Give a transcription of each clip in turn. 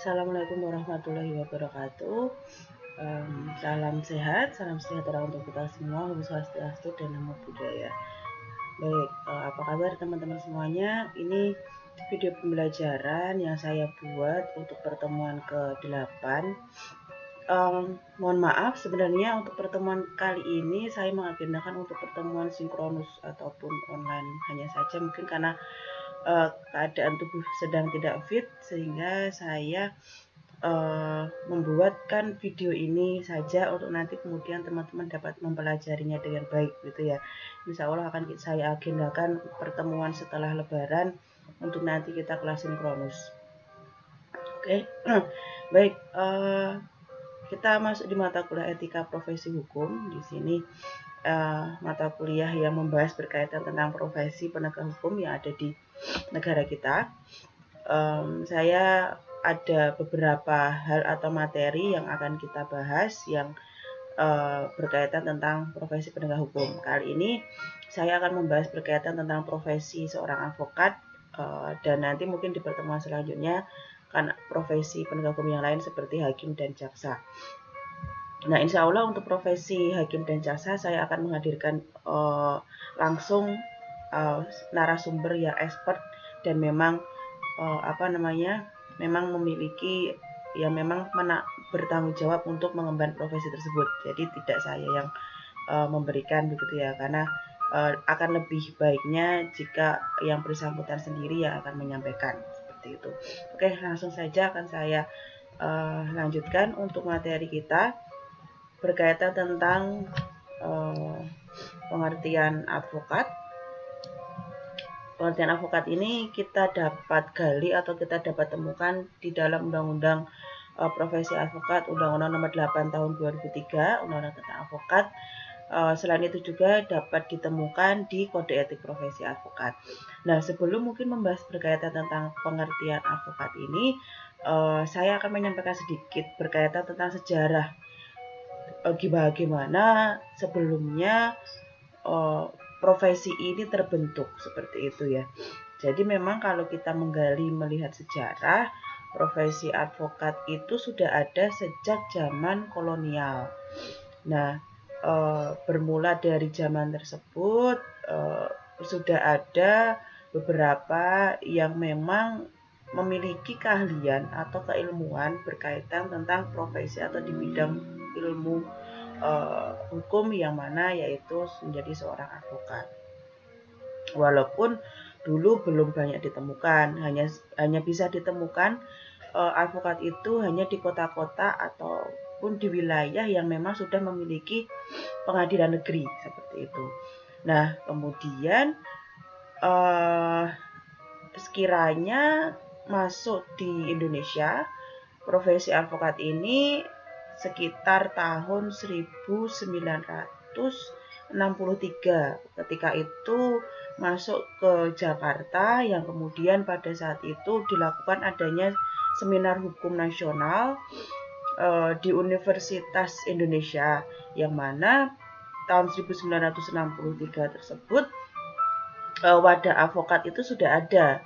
Assalamualaikum warahmatullahi wabarakatuh. Salam sehat, salam sejahtera untuk kita semua. Om Swastiastu dan Namo Buddhaya. Baik, apa kabar teman-teman semuanya? Ini video pembelajaran yang saya buat untuk pertemuan ke-8. Mohon maaf, sebenarnya untuk pertemuan kali ini saya mengagendakan untuk pertemuan sinkronus ataupun online hanya saja, mungkin karena keadaan tubuh sedang tidak fit sehingga saya membuatkan video ini saja untuk nanti kemudian teman-teman dapat mempelajarinya dengan baik gitu ya. Insya Allah akan saya agendakan pertemuan setelah Lebaran untuk nanti kita kelas sinkronus. Oke. Baik, kita masuk di mata kuliah etika profesi hukum. Di sini mata kuliah yang membahas berkaitan tentang profesi penegak hukum yang ada di negara kita. Saya ada beberapa hal atau materi yang akan kita bahas yang berkaitan tentang profesi penegak hukum. Kali ini saya akan membahas berkaitan tentang profesi seorang advokat, dan nanti mungkin di pertemuan selanjutnya kan profesi penegak hukum yang lain seperti hakim dan jaksa. Nah, insya Allah untuk profesi hakim dan jaksa saya akan menghadirkan langsung narasumber yang expert dan memang memang memiliki memang bertanggung jawab untuk mengemban profesi tersebut. Jadi tidak saya yang memberikan begitu ya, karena akan lebih baiknya jika yang bersangkutan sendiri yang akan menyampaikan seperti itu. Oke, langsung saja akan saya lanjutkan untuk materi kita berkaitan tentang pengertian advokat. Pengertian advokat ini kita dapat gali atau kita dapat temukan di dalam Undang-Undang Profesi Advokat Undang-Undang Nomor 8 Tahun 2003, Undang-Undang tentang Advokat. Selain itu juga dapat ditemukan di Kode Etik Profesi Advokat. Nah, sebelum mungkin membahas berkaitan tentang pengertian advokat ini, saya akan menyampaikan sedikit berkaitan tentang sejarah bagaimana sebelumnya profesi ini terbentuk seperti itu ya. Jadi memang kalau kita menggali melihat sejarah, profesi advokat itu sudah ada sejak zaman kolonial. Nah, bermula dari zaman tersebut sudah ada beberapa yang memang memiliki keahlian atau keilmuan berkaitan tentang profesi atau di bidang ilmu hukum yang mana yaitu menjadi seorang advokat. Walaupun dulu belum banyak ditemukan, hanya bisa ditemukan advokat itu hanya di kota-kota ataupun di wilayah yang memang sudah memiliki pengadilan negeri seperti itu. Nah, kemudian sekiranya masuk di Indonesia, profesi advokat ini sekitar tahun 1963. Ketika itu masuk ke Jakarta yang kemudian pada saat itu dilakukan adanya seminar hukum nasional di Universitas Indonesia, yang mana tahun 1963 tersebut wadah advokat itu sudah ada,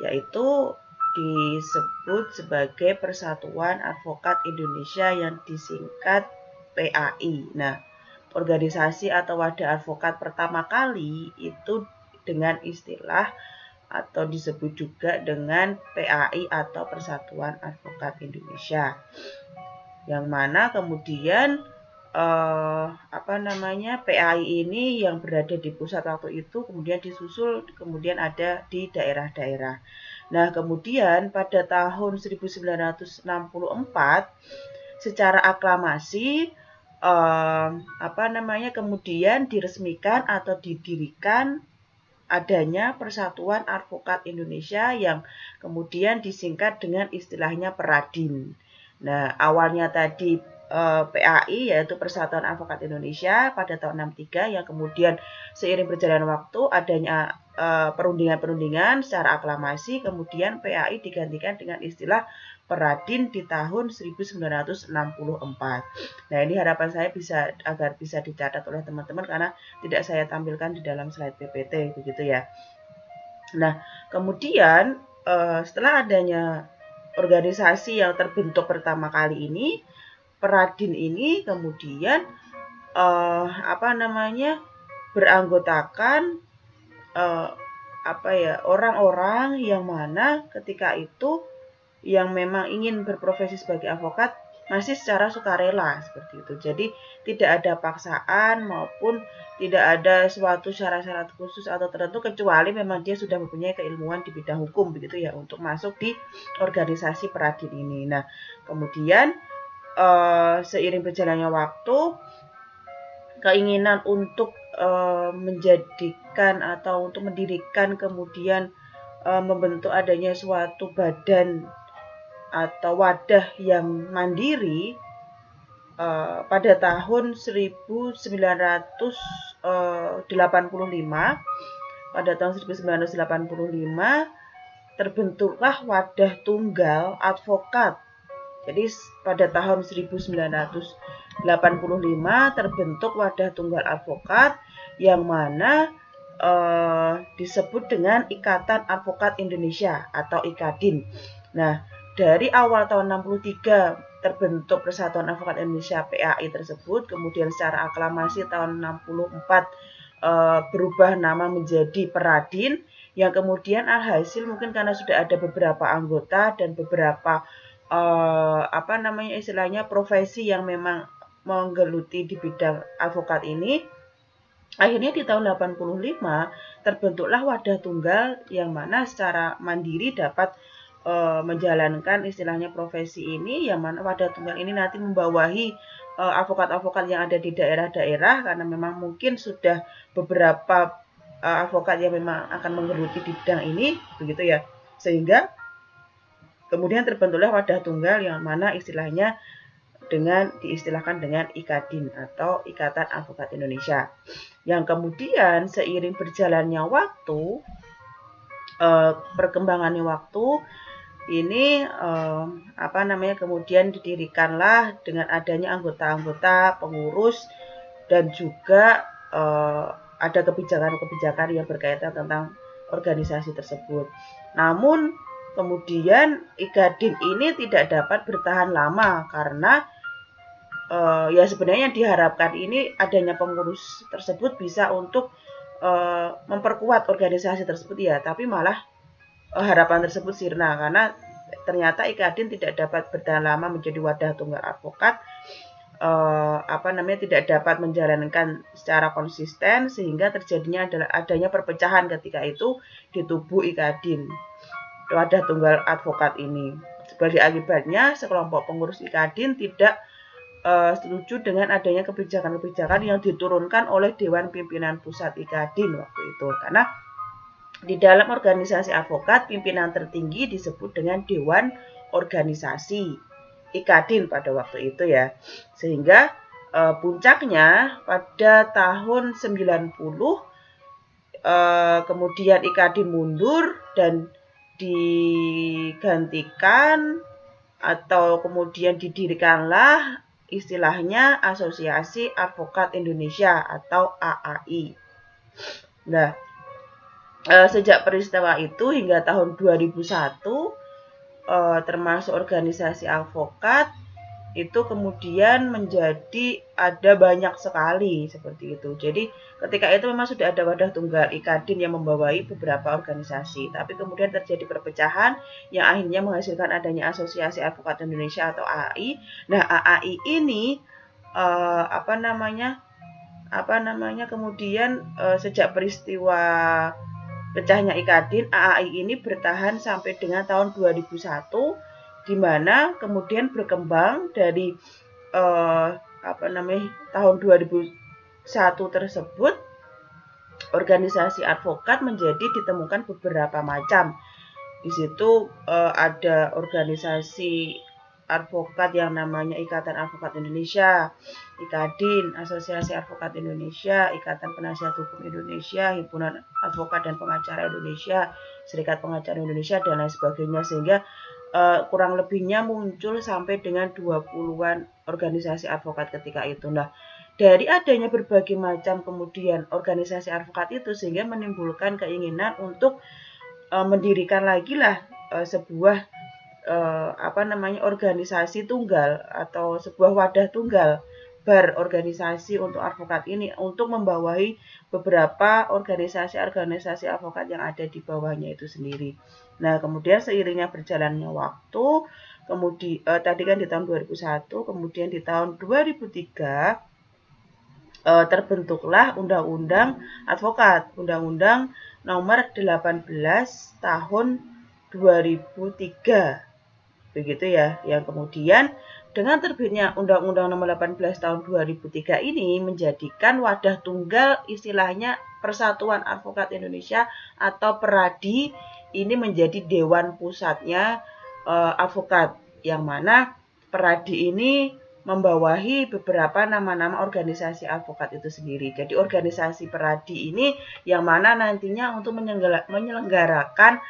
yaitu disebut sebagai Persatuan Advokat Indonesia yang disingkat PAI. Nah, organisasi atau wadah advokat pertama kali itu dengan istilah atau disebut juga dengan PAI atau Persatuan Advokat Indonesia, yang mana kemudian PAI ini yang berada di pusat waktu itu kemudian disusul kemudian ada di daerah-daerah. Nah, kemudian pada tahun 1964 secara aklamasi kemudian diresmikan atau didirikan adanya Persatuan Advokat Indonesia yang kemudian disingkat dengan istilahnya Peradin. Nah, awalnya tadi PAI yaitu Persatuan Advokat Indonesia pada tahun 63, yang kemudian seiring berjalan waktu adanya perundingan-perundingan secara aklamasi, kemudian PAI digantikan dengan istilah Peradin di tahun 1964. Nah, ini harapan saya agar bisa dicatat oleh teman-teman karena tidak saya tampilkan di dalam slide PPT begitu ya. Nah, kemudian setelah adanya organisasi yang terbentuk pertama kali ini, Peradin ini kemudian beranggotakan orang-orang yang mana ketika itu yang memang ingin berprofesi sebagai advokat masih secara sukarela seperti itu. Jadi tidak ada paksaan maupun tidak ada suatu syarat-syarat khusus atau tertentu kecuali memang dia sudah mempunyai keilmuan di bidang hukum begitu ya untuk masuk di organisasi Peradin ini. Nah, kemudian seiring berjalannya waktu, keinginan untuk menjadikan atau untuk mendirikan kemudian membentuk adanya suatu badan atau wadah yang mandiri pada tahun 1985. Pada tahun 1985 terbentuklah wadah tunggal advokat. Jadi pada tahun 1985 terbentuk wadah tunggal advokat yang mana disebut dengan Ikatan Advokat Indonesia atau IKADIN. Nah, dari awal tahun 63 terbentuk Persatuan Advokat Indonesia PAI tersebut, kemudian secara aklamasi tahun 64 berubah nama menjadi Peradin, yang kemudian alhasil mungkin karena sudah ada beberapa anggota dan beberapa profesi yang memang menggeluti di bidang advokat ini, akhirnya di tahun 85 terbentuklah wadah tunggal yang mana secara mandiri dapat menjalankan istilahnya profesi ini, yang mana wadah tunggal ini nanti membawahi advokat-advokat yang ada di daerah-daerah, karena memang mungkin sudah beberapa advokat yang memang akan menggeluti di bidang ini begitu ya, sehingga kemudian terbentuklah wadah tunggal yang mana istilahnya diistilahkan dengan IKADIN atau Ikatan Advokat Indonesia, yang kemudian seiring berjalannya waktu, perkembangannya waktu ini kemudian didirikanlah dengan adanya anggota-anggota, pengurus, dan juga ada kebijakan-kebijakan yang berkaitan tentang organisasi tersebut. Namun kemudian IKADIN ini tidak dapat bertahan lama karena ya sebenarnya yang diharapkan ini adanya pengurus tersebut bisa untuk memperkuat organisasi tersebut ya, tapi malah harapan tersebut sirna karena ternyata IKADIN tidak dapat bertahan lama menjadi wadah tunggal advokat, tidak dapat menjalankan secara konsisten, sehingga terjadinya adanya perpecahan ketika itu di tubuh IKADIN, wadah tunggal advokat ini. Sebagai akibatnya, sekelompok pengurus IKADIN tidak setuju dengan adanya kebijakan-kebijakan yang diturunkan oleh Dewan Pimpinan Pusat IKADIN waktu itu, karena di dalam organisasi advokat, pimpinan tertinggi disebut dengan Dewan Organisasi IKADIN pada waktu itu ya. Sehingga puncaknya pada tahun 90 kemudian IKADIN mundur dan digantikan atau kemudian didirikanlah istilahnya Asosiasi Advokat Indonesia atau AAI. Nah, sejak peristiwa itu hingga tahun 2001 termasuk organisasi advokat itu kemudian menjadi ada banyak sekali seperti itu. Jadi ketika itu memang sudah ada wadah tunggal IKADIN yang membawahi beberapa organisasi, tapi kemudian terjadi perpecahan yang akhirnya menghasilkan adanya Asosiasi Advokat Indonesia atau AAI. Nah, AAI ini kemudian sejak peristiwa pecahnya IKADIN, AAI ini bertahan sampai dengan tahun 2001, di mana kemudian berkembang dari tahun 2001 tersebut organisasi advokat menjadi ditemukan beberapa macam. Di situ ada organisasi advokat yang namanya Ikatan Advokat Indonesia, IKADIN, Asosiasi Advokat Indonesia, Ikatan Penasihat Hukum Indonesia, Himpunan Advokat dan Pengacara Indonesia, Serikat Pengacara Indonesia, dan lain sebagainya, sehingga kurang lebihnya muncul sampai dengan 20-an organisasi advokat ketika itu. Nah, dari adanya berbagai macam kemudian organisasi advokat itu sehingga menimbulkan keinginan untuk mendirikan lagi lah sebuah organisasi tunggal atau sebuah wadah tunggal, bar organisasi untuk advokat ini, untuk membawahi beberapa organisasi-organisasi advokat yang ada di bawahnya itu sendiri. Nah, kemudian seiringnya berjalannya waktu, kemudian tadi kan di tahun 2001, kemudian di tahun 2003 terbentuklah Undang-Undang Advokat, Undang-Undang Nomor 18 Tahun 2003. Begitu ya, yang kemudian dengan terbitnya Undang-Undang Nomor 18 Tahun 2003 ini menjadikan wadah tunggal, istilahnya Persatuan Advokat Indonesia atau PERADI, ini menjadi dewan pusatnya advokat, yang mana PERADI ini membawahi beberapa nama-nama organisasi advokat itu sendiri. Jadi organisasi PERADI ini yang mana nantinya untuk menyelenggarakan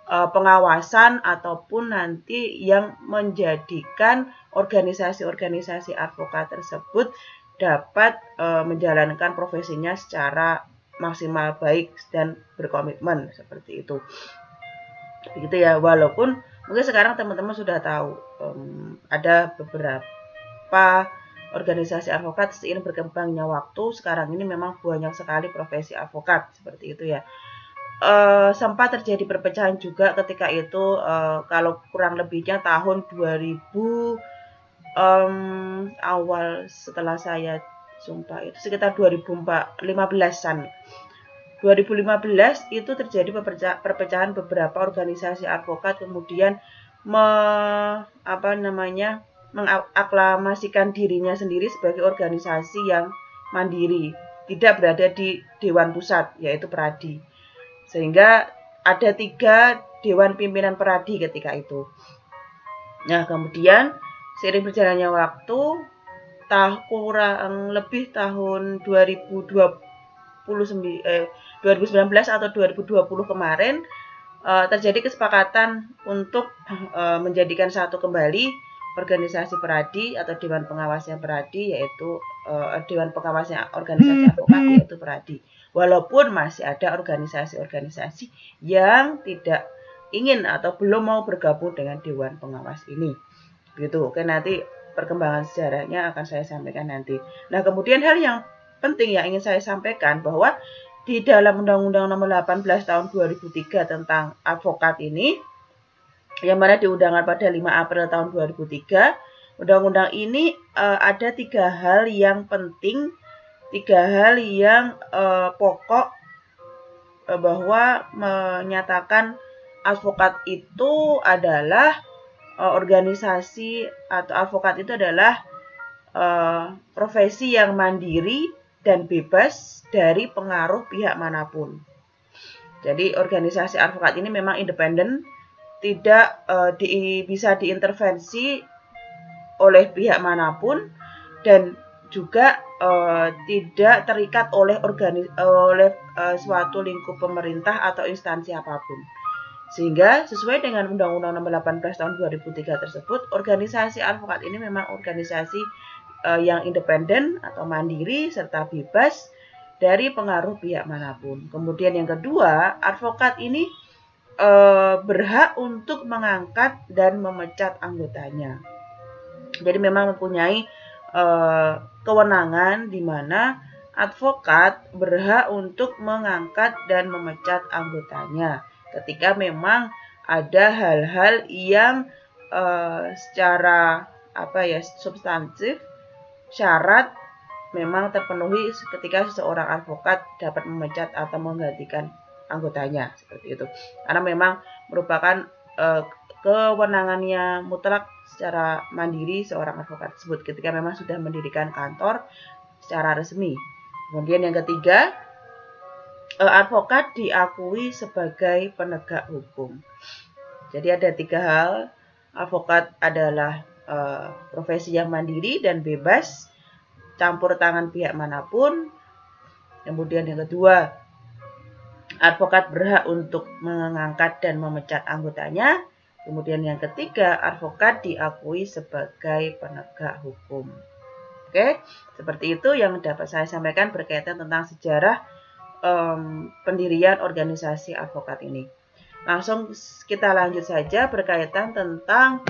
pengawasan ataupun nanti yang menjadikan organisasi-organisasi advokat tersebut dapat menjalankan profesinya secara maksimal baik dan berkomitmen, seperti itu. Begitu ya, walaupun mungkin sekarang teman-teman sudah tahu ada beberapa organisasi advokat seiring berkembangnya waktu, sekarang ini memang banyak sekali profesi advokat, seperti itu ya. Sempat terjadi perpecahan juga ketika itu, kalau kurang lebihnya tahun 2000 awal setelah saya sumpah itu sekitar 2015-an. 2015 itu terjadi perpecahan beberapa organisasi advokat, kemudian mengaklamasikan dirinya sendiri sebagai organisasi yang mandiri, tidak berada di Dewan Pusat, yaitu PERADI. Sehingga ada 3 Dewan Pimpinan PERADI ketika itu. Nah, kemudian seiring berjalannya waktu, kurang lebih tahun 2019 atau 2020 kemarin, terjadi kesepakatan untuk menjadikan satu kembali organisasi PERADI atau Dewan Pengawasnya PERADI, yaitu Dewan Pengawasnya organisasi advokat, yaitu PERADI. Walaupun masih ada organisasi-organisasi yang tidak ingin atau belum mau bergabung dengan Dewan Pengawas ini. Begitu. Oke, nanti perkembangan sejarahnya akan saya sampaikan nanti. Nah, kemudian hal yang penting yang ingin saya sampaikan bahwa di dalam Undang-Undang Nomor 18 Tahun 2003 tentang advokat ini, yang mana diundangkan pada 5 April tahun 2003, undang-undang ini ada 3 hal yang penting, 3 hal yang pokok, bahwa menyatakan advokat itu adalah organisasi atau advokat itu adalah profesi yang mandiri dan bebas dari pengaruh pihak manapun. Jadi organisasi advokat ini memang independen, tidak bisa diintervensi oleh pihak manapun, dan juga tidak terikat oleh suatu lingkup pemerintah atau instansi apapun. Sehingga sesuai dengan Undang-Undang Nomor 18 Tahun 2003 tersebut, organisasi advokat ini memang organisasi yang independen atau mandiri serta bebas dari pengaruh pihak manapun. Kemudian yang kedua, advokat ini berhak untuk mengangkat dan memecat anggotanya. Jadi memang mempunyai kewenangan di mana advokat berhak untuk mengangkat dan memecat anggotanya ketika memang ada hal-hal yang secara substantif, syarat memang terpenuhi ketika seseorang advokat dapat memecat atau menggantikan anggotanya, seperti itu. Karena memang merupakan kewenangannya mutlak secara mandiri seorang advokat tersebut ketika memang sudah mendirikan kantor secara resmi. Kemudian yang ketiga, advokat diakui sebagai penegak hukum. Jadi ada 3 hal. Advokat adalah profesi yang mandiri dan bebas campur tangan pihak manapun. Kemudian yang kedua, advokat berhak untuk mengangkat dan memecat anggotanya. Kemudian yang ketiga, advokat diakui sebagai penegak hukum. Oke, seperti itu yang dapat saya sampaikan berkaitan tentang sejarah pendirian organisasi advokat ini. Langsung kita lanjut saja berkaitan tentang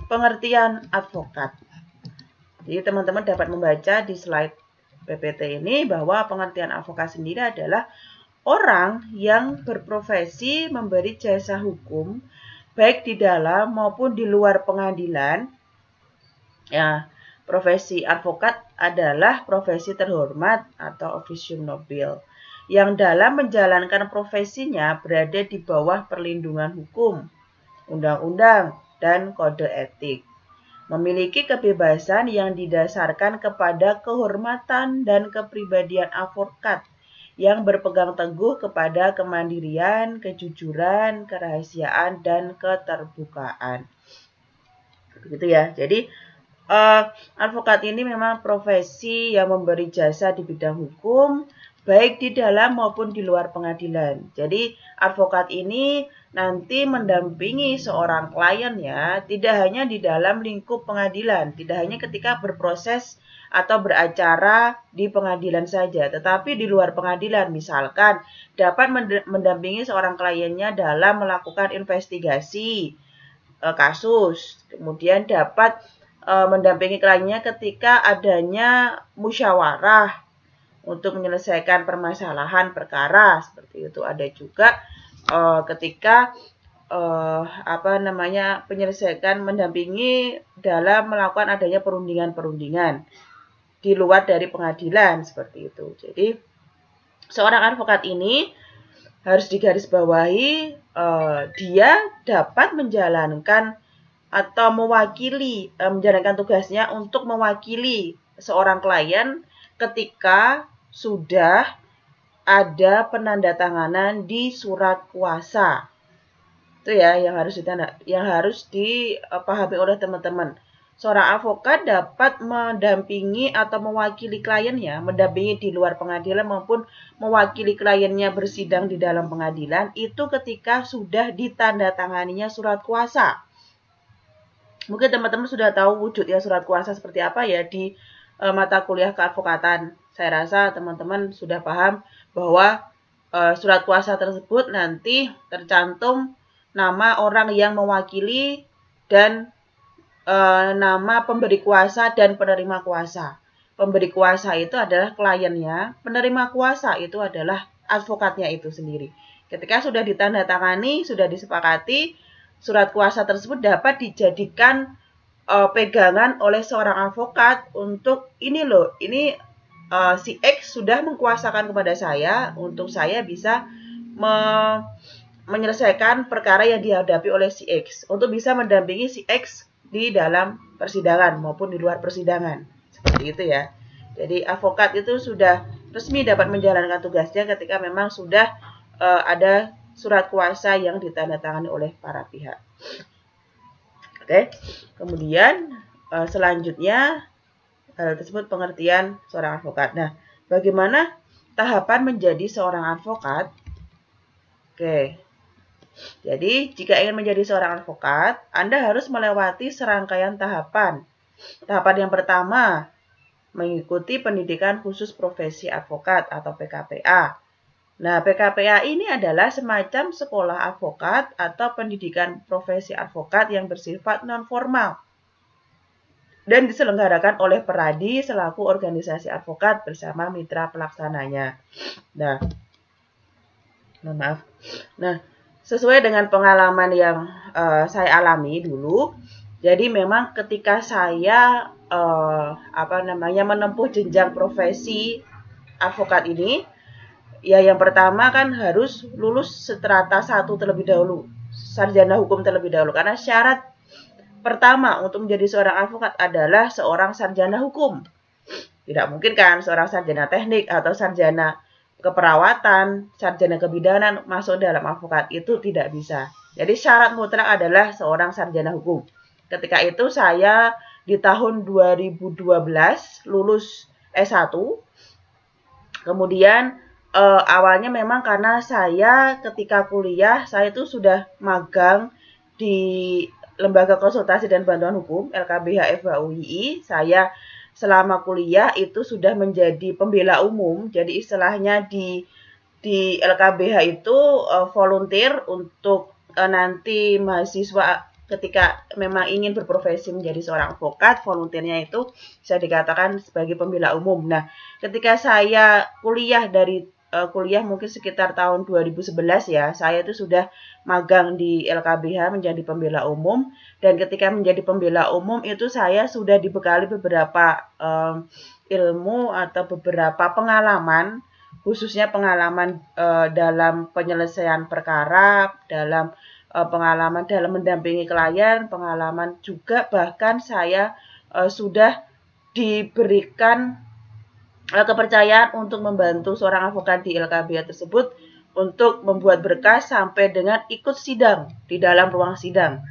pengertian advokat. Jadi teman-teman dapat membaca di slide PPT ini bahwa pengertian advokat sendiri adalah orang yang berprofesi memberi jasa hukum baik di dalam maupun di luar pengadilan. Ya, profesi advokat adalah profesi terhormat atau officium nobile yang dalam menjalankan profesinya berada di bawah perlindungan hukum, undang-undang, dan kode etik. Memiliki kebebasan yang didasarkan kepada kehormatan dan kepribadian advokat yang berpegang teguh kepada kemandirian, kejujuran, kerahasiaan, dan keterbukaan. Begitu ya. Jadi advokat ini memang profesi yang memberi jasa di bidang hukum, baik di dalam maupun di luar pengadilan. Jadi advokat ini nanti mendampingi seorang klien ya, tidak hanya di dalam lingkup pengadilan, tidak hanya ketika berproses atau beracara di pengadilan saja, tetapi di luar pengadilan misalkan dapat mendampingi seorang kliennya dalam melakukan investigasi kasus, kemudian dapat mendampingi kliennya ketika adanya musyawarah untuk menyelesaikan permasalahan perkara seperti itu. Ada juga ketika penyelesaian mendampingi dalam melakukan adanya perundingan-perundingan di luar dari pengadilan seperti itu. Jadi seorang advokat ini harus digarisbawahi dia dapat menjalankan atau mewakili menjalankan tugasnya untuk mewakili seorang klien ketika sudah ada penandatanganan di surat kuasa. Itu ya yang harus dipahami oleh teman-teman. Seorang advokat dapat mendampingi atau mewakili kliennya, mendampingi di luar pengadilan maupun mewakili kliennya bersidang di dalam pengadilan itu ketika sudah ditandatanganinya surat kuasa. Mungkin teman-teman sudah tahu wujudnya surat kuasa seperti apa ya di mata kuliah keadvokatan. Saya rasa teman-teman sudah paham bahwa surat kuasa tersebut nanti tercantum nama orang yang mewakili dan nama pemberi kuasa dan penerima kuasa. Pemberi kuasa itu adalah kliennya, penerima kuasa itu adalah advokatnya itu sendiri. Ketika sudah ditandatangani, sudah disepakati, surat kuasa tersebut dapat dijadikan pegangan oleh seorang advokat untuk ini si X sudah mengkuasakan kepada saya untuk saya bisa menyelesaikan perkara yang dihadapi oleh si X, untuk bisa mendampingi si X di dalam persidangan maupun di luar persidangan. Seperti itu ya. Jadi advokat itu sudah resmi dapat menjalankan tugasnya ketika memang sudah ada surat kuasa yang ditandatangani oleh para pihak. Oke. Kemudian selanjutnya hal tersebut pengertian seorang advokat. Nah, bagaimana tahapan menjadi seorang advokat? Oke. Jadi, jika ingin menjadi seorang advokat, Anda harus melewati serangkaian tahapan. Tahapan yang pertama, mengikuti pendidikan khusus profesi advokat atau PKPA. Nah, PKPA ini adalah semacam sekolah advokat atau pendidikan profesi advokat yang bersifat non-formal dan diselenggarakan oleh Peradi selaku organisasi advokat bersama mitra pelaksananya. Nah, sesuai dengan pengalaman yang saya alami dulu, jadi memang ketika saya menempuh jenjang profesi advokat ini, ya yang pertama kan harus lulus strata 1 terlebih dahulu, sarjana hukum terlebih dahulu, karena syarat pertama untuk menjadi seorang advokat adalah seorang sarjana hukum. Tidak mungkin kan seorang sarjana teknik atau sarjana keperawatan, sarjana kebidanan masuk dalam advokat, itu tidak bisa. Jadi syarat mutlak adalah seorang sarjana hukum. Ketika itu saya di tahun 2012 lulus S1. Kemudian awalnya memang karena saya ketika kuliah, saya itu sudah magang di Lembaga Konsultasi dan Bantuan Hukum LKBH FHUII. Saya selama kuliah itu sudah menjadi pembela umum, jadi istilahnya di di LKBH itu volunteer untuk nanti mahasiswa ketika memang ingin berprofesi menjadi seorang advokat, volunteernya itu bisa dikatakan sebagai pembela umum. Nah, ketika saya kuliah kuliah mungkin sekitar tahun 2011 ya, saya itu sudah magang di LKBH menjadi pembela umum, dan ketika menjadi pembela umum itu saya sudah dibekali beberapa ilmu atau beberapa pengalaman, khususnya pengalaman dalam penyelesaian perkara, dalam pengalaman dalam mendampingi klien, pengalaman juga bahkan saya sudah diberikan kepercayaan untuk membantu seorang advokat di LKBH tersebut untuk membuat berkas sampai dengan ikut sidang di dalam ruang sidang.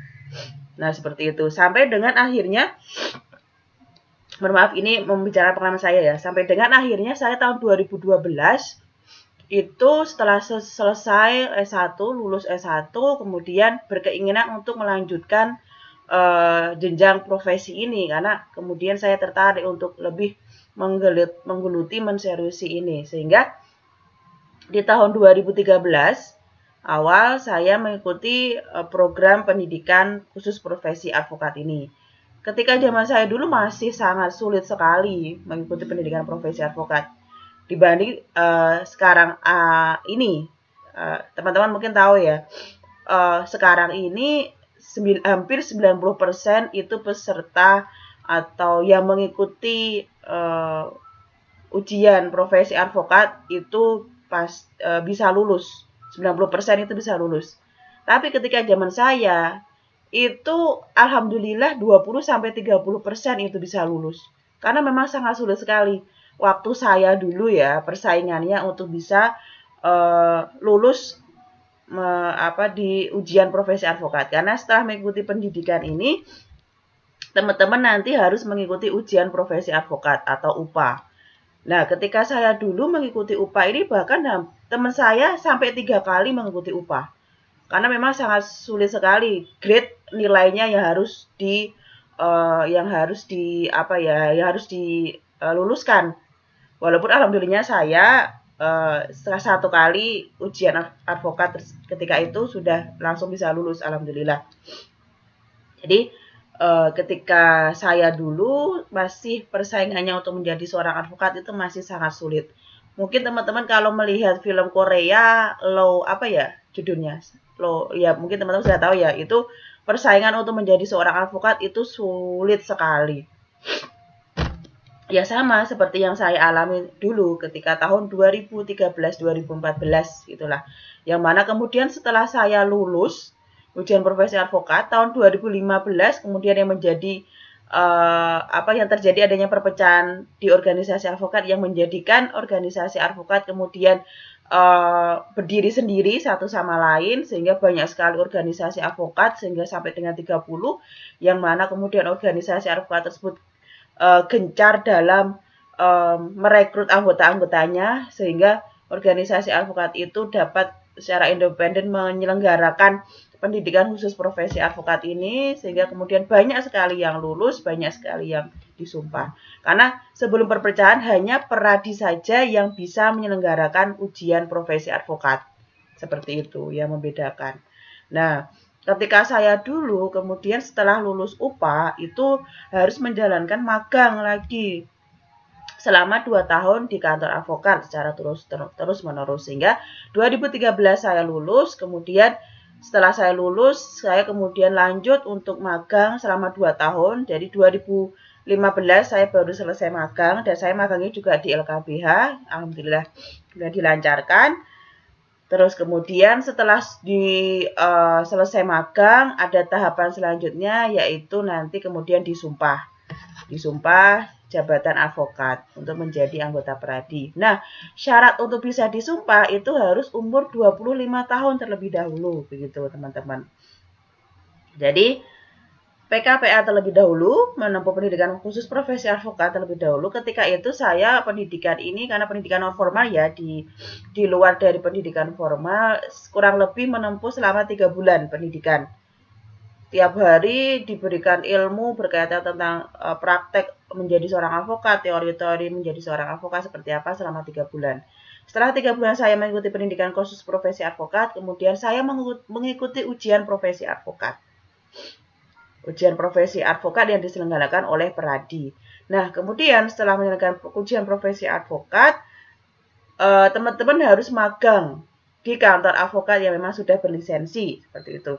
Nah, seperti itu. Sampai dengan akhirnya, mohon maaf ini membicarakan pengalaman saya ya, sampai dengan akhirnya saya tahun 2012 itu setelah selesai S1, lulus S1, kemudian berkeinginan untuk melanjutkan jenjang profesi ini, karena kemudian saya tertarik untuk lebih menggeluti menseriusi ini, sehingga di tahun 2013 awal saya mengikuti program pendidikan khusus profesi advokat ini. Ketika zaman saya dulu masih sangat sulit sekali mengikuti pendidikan profesi advokat dibanding sekarang ini. Teman-teman mungkin tahu ya, sekarang ini hampir 90% itu peserta atau yang mengikuti ujian profesi advokat itu bisa lulus. 90% itu bisa lulus. Tapi ketika zaman saya itu alhamdulillah 20-30% itu bisa lulus. Karena memang sangat sulit sekali. Waktu saya dulu ya, persaingannya untuk bisa lulus di ujian profesi advokat. Karena setelah mengikuti pendidikan ini, teman-teman nanti harus mengikuti ujian profesi advokat atau UPA. Nah, ketika saya dulu mengikuti UPA ini, bahkan teman saya sampai 3 kali mengikuti UPA. Karena memang sangat sulit sekali grade nilainya yang harus diluluskan. Walaupun alhamdulillah saya setelah 1 kali ujian advokat ketika itu sudah langsung bisa lulus, alhamdulillah. Jadi ketika saya dulu masih persaingannya untuk menjadi seorang advokat itu masih sangat sulit. Mungkin teman-teman kalau melihat film Korea, judulnya? Ya mungkin teman-teman sudah tahu ya, itu persaingan untuk menjadi seorang advokat itu sulit sekali. Ya sama seperti yang saya alami dulu ketika tahun 2013-2014 itulah. Yang mana kemudian setelah saya lulus ujian profesi advokat tahun 2015 kemudian yang menjadi yang terjadi adanya perpecahan di organisasi advokat yang menjadikan organisasi advokat kemudian berdiri sendiri satu sama lain sehingga banyak sekali organisasi advokat sehingga sampai dengan 30 yang mana kemudian organisasi advokat tersebut gencar dalam merekrut anggota-anggotanya sehingga organisasi advokat itu dapat secara independen menyelenggarakan pendidikan khusus profesi advokat ini sehingga kemudian banyak sekali yang lulus, banyak sekali yang disumpah. Karena sebelum perpecahan hanya Peradi saja yang bisa menyelenggarakan ujian profesi advokat. Seperti itu yang membedakan. Nah, ketika saya dulu kemudian setelah lulus UPA itu harus menjalankan magang lagi selama 2 tahun di kantor advokat secara terus menerus sehingga 2013 saya lulus, kemudian setelah saya lulus saya kemudian lanjut untuk magang selama 2 tahun. Jadi 2015 saya baru selesai magang dan saya magangnya juga di LKBH, alhamdulillah sudah dilancarkan. Terus kemudian setelah selesai magang ada tahapan selanjutnya yaitu nanti kemudian disumpah jabatan advokat untuk menjadi anggota Peradi. Nah, syarat untuk bisa disumpah itu harus umur 25 tahun terlebih dahulu, begitu teman-teman. Jadi, PKPA terlebih dahulu, menempuh pendidikan khusus profesi advokat terlebih dahulu. Ketika itu saya pendidikan ini, karena pendidikan non formal ya, di luar dari pendidikan formal, kurang lebih menempuh selama 3 bulan pendidikan. Tiap hari diberikan ilmu berkaitan tentang praktek menjadi seorang advokat, teori-teori menjadi seorang advokat seperti apa selama 3 bulan. Setelah 3 bulan saya mengikuti pendidikan khusus profesi advokat, kemudian saya mengikuti ujian profesi advokat. Ujian profesi advokat yang diselenggarakan oleh Peradi. Nah, kemudian setelah menyelenggarakan ujian profesi advokat, teman-teman harus magang di kantor advokat yang memang sudah berlisensi, seperti itu.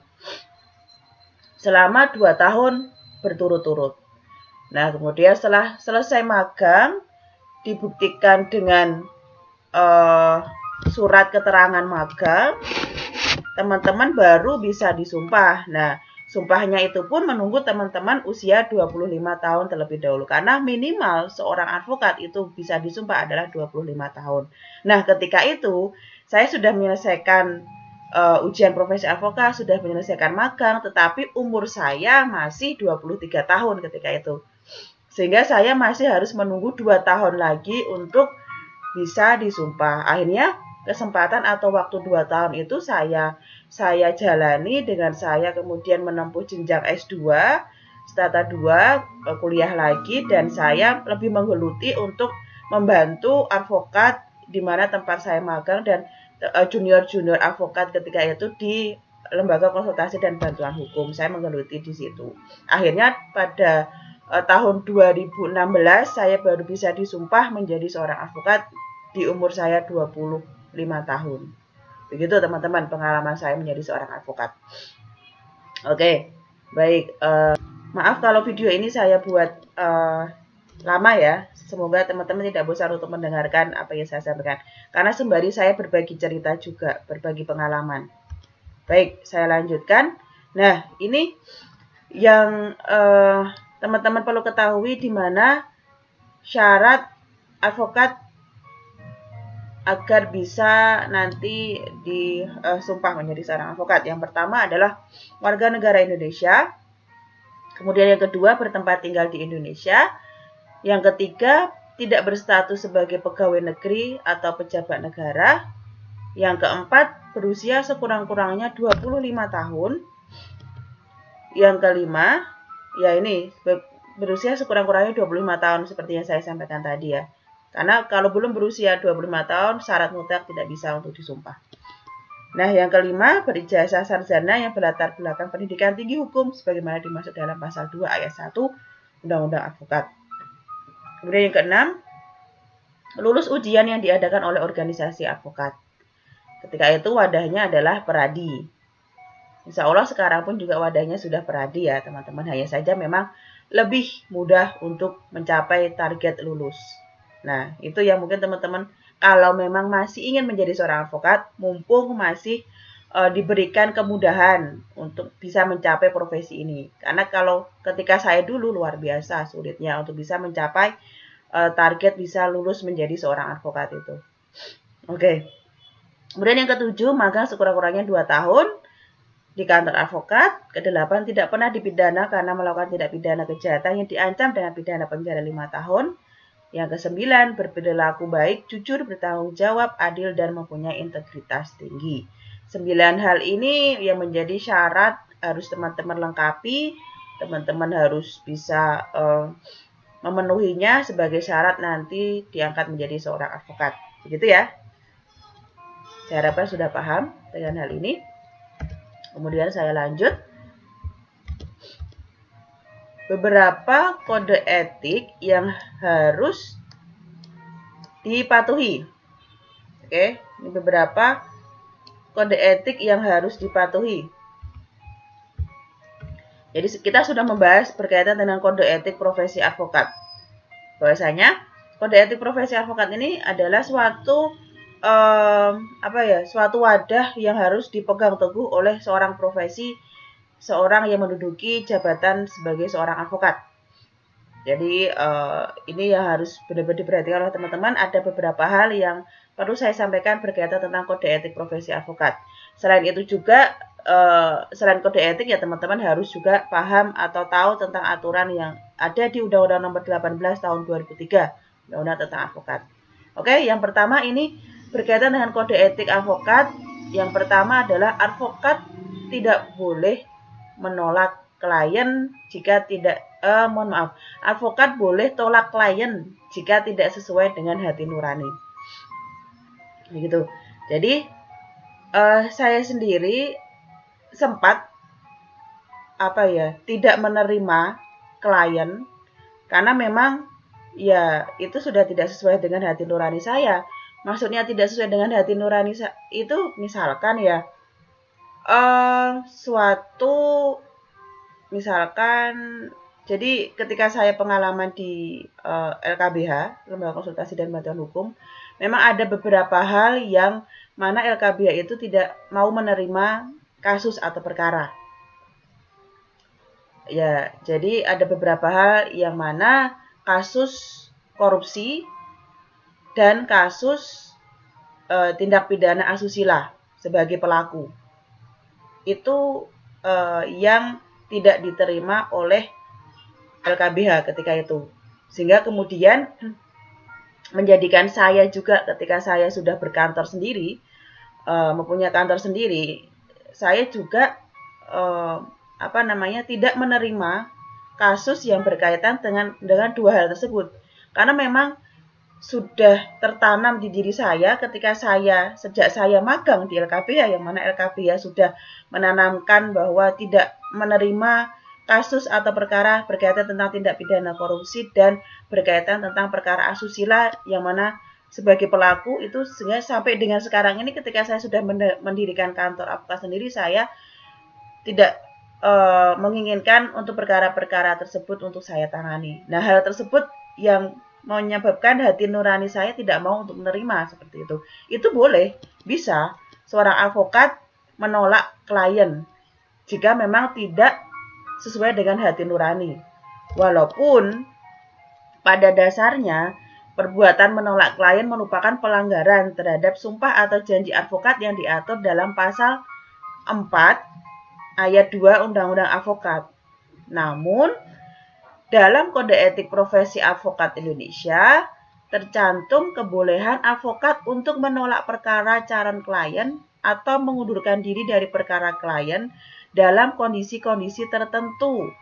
Selama 2 tahun berturut-turut. Nah, kemudian setelah selesai magang, dibuktikan dengan surat keterangan magang, teman-teman baru bisa disumpah. Nah, sumpahnya itu pun menunggu teman-teman usia 25 tahun terlebih dahulu. Karena minimal seorang advokat itu bisa disumpah adalah 25 tahun. Nah, ketika itu, saya sudah menyelesaikan ujian profesi advokat, sudah menyelesaikan magang, tetapi umur saya masih 23 tahun ketika itu. Sehingga saya masih harus menunggu 2 tahun lagi untuk bisa disumpah. Akhirnya kesempatan atau waktu 2 tahun itu saya jalani dengan saya kemudian menempuh jenjang S2, strata 2, kuliah lagi, dan saya lebih menggeluti untuk membantu advokat di mana tempat saya magang dan junior-junior advokat ketika itu di lembaga konsultasi dan bantuan hukum. Saya menggeluti di situ. Akhirnya pada tahun 2016 saya baru bisa disumpah menjadi seorang advokat di umur saya 25 tahun. Begitu teman-teman pengalaman saya menjadi seorang advokat. Oke, baik. Maaf kalau video ini saya buat lama ya. Semoga teman-teman tidak bosan untuk mendengarkan apa yang saya sampaikan. Karena sembari saya berbagi cerita juga, berbagi pengalaman. Baik, saya lanjutkan. Nah, ini yang teman-teman perlu ketahui di mana syarat advokat agar bisa nanti disumpah menjadi seorang advokat. Yang pertama adalah warga negara Indonesia. Kemudian yang kedua, bertempat tinggal di Indonesia. Yang ketiga, tidak berstatus sebagai pegawai negeri atau pejabat negara. Yang keempat, berusia sekurang-kurangnya 25 tahun. Yang kelima, ya ini berusia sekurang-kurangnya 25 tahun seperti yang saya sampaikan tadi ya. Karena kalau belum berusia 25 tahun, syarat mutlak tidak bisa untuk disumpah. Nah, yang kelima, berijazah sarjana yang berlatar belakang pendidikan tinggi hukum sebagaimana dimaksud dalam pasal 2 ayat 1 Undang-Undang Advokat. Kemudian yang keenam, lulus ujian yang diadakan oleh organisasi advokat. Ketika itu wadahnya adalah Peradi. Insya Allah sekarang pun juga wadahnya sudah Peradi ya teman-teman. Hanya saja memang lebih mudah untuk mencapai target lulus. Nah, itu yang mungkin teman-teman kalau memang masih ingin menjadi seorang advokat, mumpung masih diberikan kemudahan untuk bisa mencapai profesi ini. Karena kalau ketika saya dulu luar biasa sulitnya untuk bisa mencapai target bisa lulus menjadi seorang advokat itu. Oke. Kemudian yang ketujuh, magang sekurang-kurangnya 2 tahun di kantor advokat. Ke-8, tidak pernah dipidana karena melakukan tindak pidana kejahatan yang diancam dengan pidana penjara 5 tahun. Yang ke-9, berperilaku baik, jujur, bertanggung jawab, adil, dan mempunyai integritas tinggi. 9 hal ini yang menjadi syarat harus teman-teman lengkapi. Teman-teman harus bisa memenuhinya sebagai syarat nanti diangkat menjadi seorang advokat. Begitu ya. Saya harapkan sudah paham dengan hal ini. Kemudian saya lanjut. Beberapa kode etik yang harus dipatuhi. Oke, ini beberapa kode etik yang harus dipatuhi. Jadi kita sudah membahas berkaitan dengan kode etik profesi advokat. Bahwasanya kode etik profesi advokat ini adalah suatu suatu wadah yang harus dipegang teguh oleh seorang profesi, seorang yang menduduki jabatan sebagai seorang advokat. Jadi ini yang harus benar-benar diperhatikan oleh teman-teman. Ada beberapa hal yang perlu saya sampaikan berkaitan tentang kode etik profesi advokat. Selain itu juga, selain kode etik ya teman-teman harus juga paham atau tahu tentang aturan yang ada di Undang-Undang Nomor 18 Tahun 2003, Undang-Undang tentang advokat. Oke, yang pertama ini berkaitan dengan kode etik advokat. Yang pertama adalah advokat tidak boleh menolak klien jika tidak advokat boleh tolak klien jika tidak sesuai dengan hati nurani. Begitu. Jadi saya sendiri sempat tidak menerima klien karena memang ya itu sudah tidak sesuai dengan hati nurani saya. Maksudnya tidak sesuai dengan hati nurani itu misalkan ya misalkan jadi ketika saya pengalaman di LKBH, Lembaga Konsultasi dan Bantuan Hukum, memang ada beberapa hal yang mana LKBH itu tidak mau menerima kasus atau perkara. Ya, jadi ada beberapa hal yang mana kasus korupsi dan kasus tindak pidana asusila sebagai pelaku itu yang tidak diterima oleh LKBH ketika itu, sehingga kemudian menjadikan saya juga ketika saya sudah berkantor sendiri, mempunyai kantor sendiri, saya juga tidak menerima kasus yang berkaitan dengan dua hal tersebut, karena memang sudah tertanam di diri saya sejak saya magang di LKBH, yang mana LKBH sudah menanamkan bahwa tidak menerima kasus atau perkara berkaitan tentang tindak pidana korupsi dan berkaitan tentang perkara asusila, yang mana sebagai pelaku itu sehingga sampai dengan sekarang ini ketika saya sudah mendirikan kantor advokat sendiri, saya tidak menginginkan untuk perkara-perkara tersebut untuk saya tangani. Nah, hal tersebut yang menyebabkan hati nurani saya tidak mau untuk menerima seperti itu. Itu boleh, bisa seorang advokat menolak klien jika memang tidak sesuai dengan hati nurani. Walaupun pada dasarnya perbuatan menolak klien merupakan pelanggaran terhadap sumpah atau janji advokat yang diatur dalam pasal 4 ayat 2 Undang-Undang Advokat. Namun, dalam Kode Etik Profesi Advokat Indonesia, tercantum kebolehan advokat untuk menolak perkara calon klien atau mengundurkan diri dari perkara klien dalam kondisi-kondisi tertentu.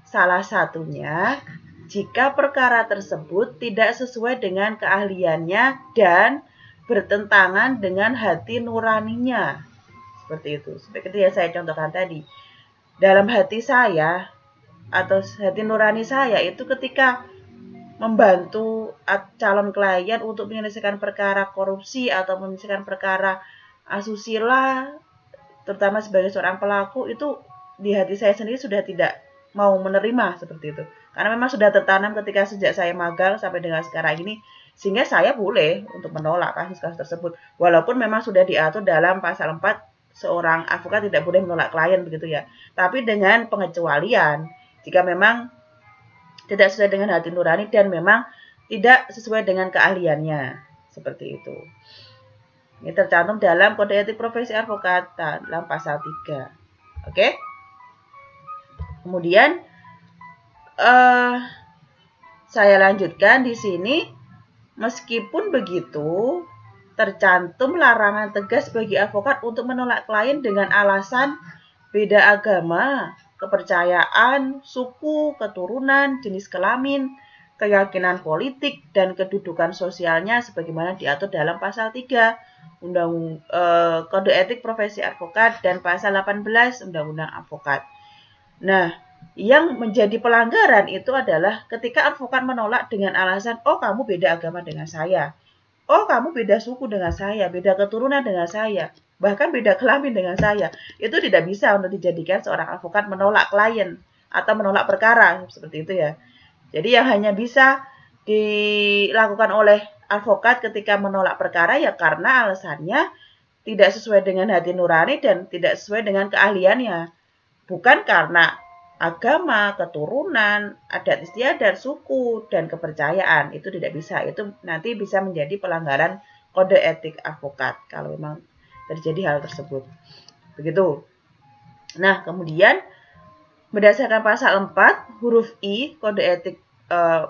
Salah satunya, jika perkara tersebut tidak sesuai dengan keahliannya dan bertentangan dengan hati nuraninya. Seperti itu. Seperti yang saya contohkan tadi. Dalam hati saya atau hati nurani saya itu ketika membantu calon klien untuk menyelesaikan perkara korupsi atau menyelesaikan perkara asusila, terutama sebagai seorang pelaku, itu di hati saya sendiri sudah tidak mau menerima seperti itu. Karena memang sudah tertanam ketika sejak saya magang sampai dengan sekarang ini, sehingga saya boleh untuk menolak kasus-kasus tersebut. Walaupun memang sudah diatur dalam pasal 4, seorang advokat tidak boleh menolak klien begitu ya. Tapi dengan pengecualian, jika memang tidak sesuai dengan hati nurani dan memang tidak sesuai dengan keahliannya. Seperti itu. Ini tercantum dalam Kode Etik Profesi Advokat dalam pasal 3. Oke? Kemudian saya lanjutkan di sini. Meskipun begitu, tercantum larangan tegas bagi advokat untuk menolak klien dengan alasan beda agama, kepercayaan, suku, keturunan, jenis kelamin, keyakinan politik, dan kedudukan sosialnya sebagaimana diatur dalam pasal 3 Kode Etik Profesi Advokat dan pasal 18 Undang-Undang Advokat. Nah, yang menjadi pelanggaran itu adalah ketika advokat menolak dengan alasan, oh kamu beda agama dengan saya, oh kamu beda suku dengan saya, beda keturunan dengan saya, bahkan beda kelamin dengan saya. Itu tidak bisa untuk dijadikan seorang advokat menolak klien atau menolak perkara seperti itu ya. Jadi yang hanya bisa dilakukan oleh advokat ketika menolak perkara ya karena alasannya tidak sesuai dengan hati nurani dan tidak sesuai dengan keahliannya. Bukan karena agama, keturunan, adat istiadat, suku, dan kepercayaan. Itu tidak bisa. Itu nanti bisa menjadi pelanggaran kode etik advokat kalau memang terjadi hal tersebut. Begitu. Nah, kemudian berdasarkan pasal 4 huruf I Kode Etik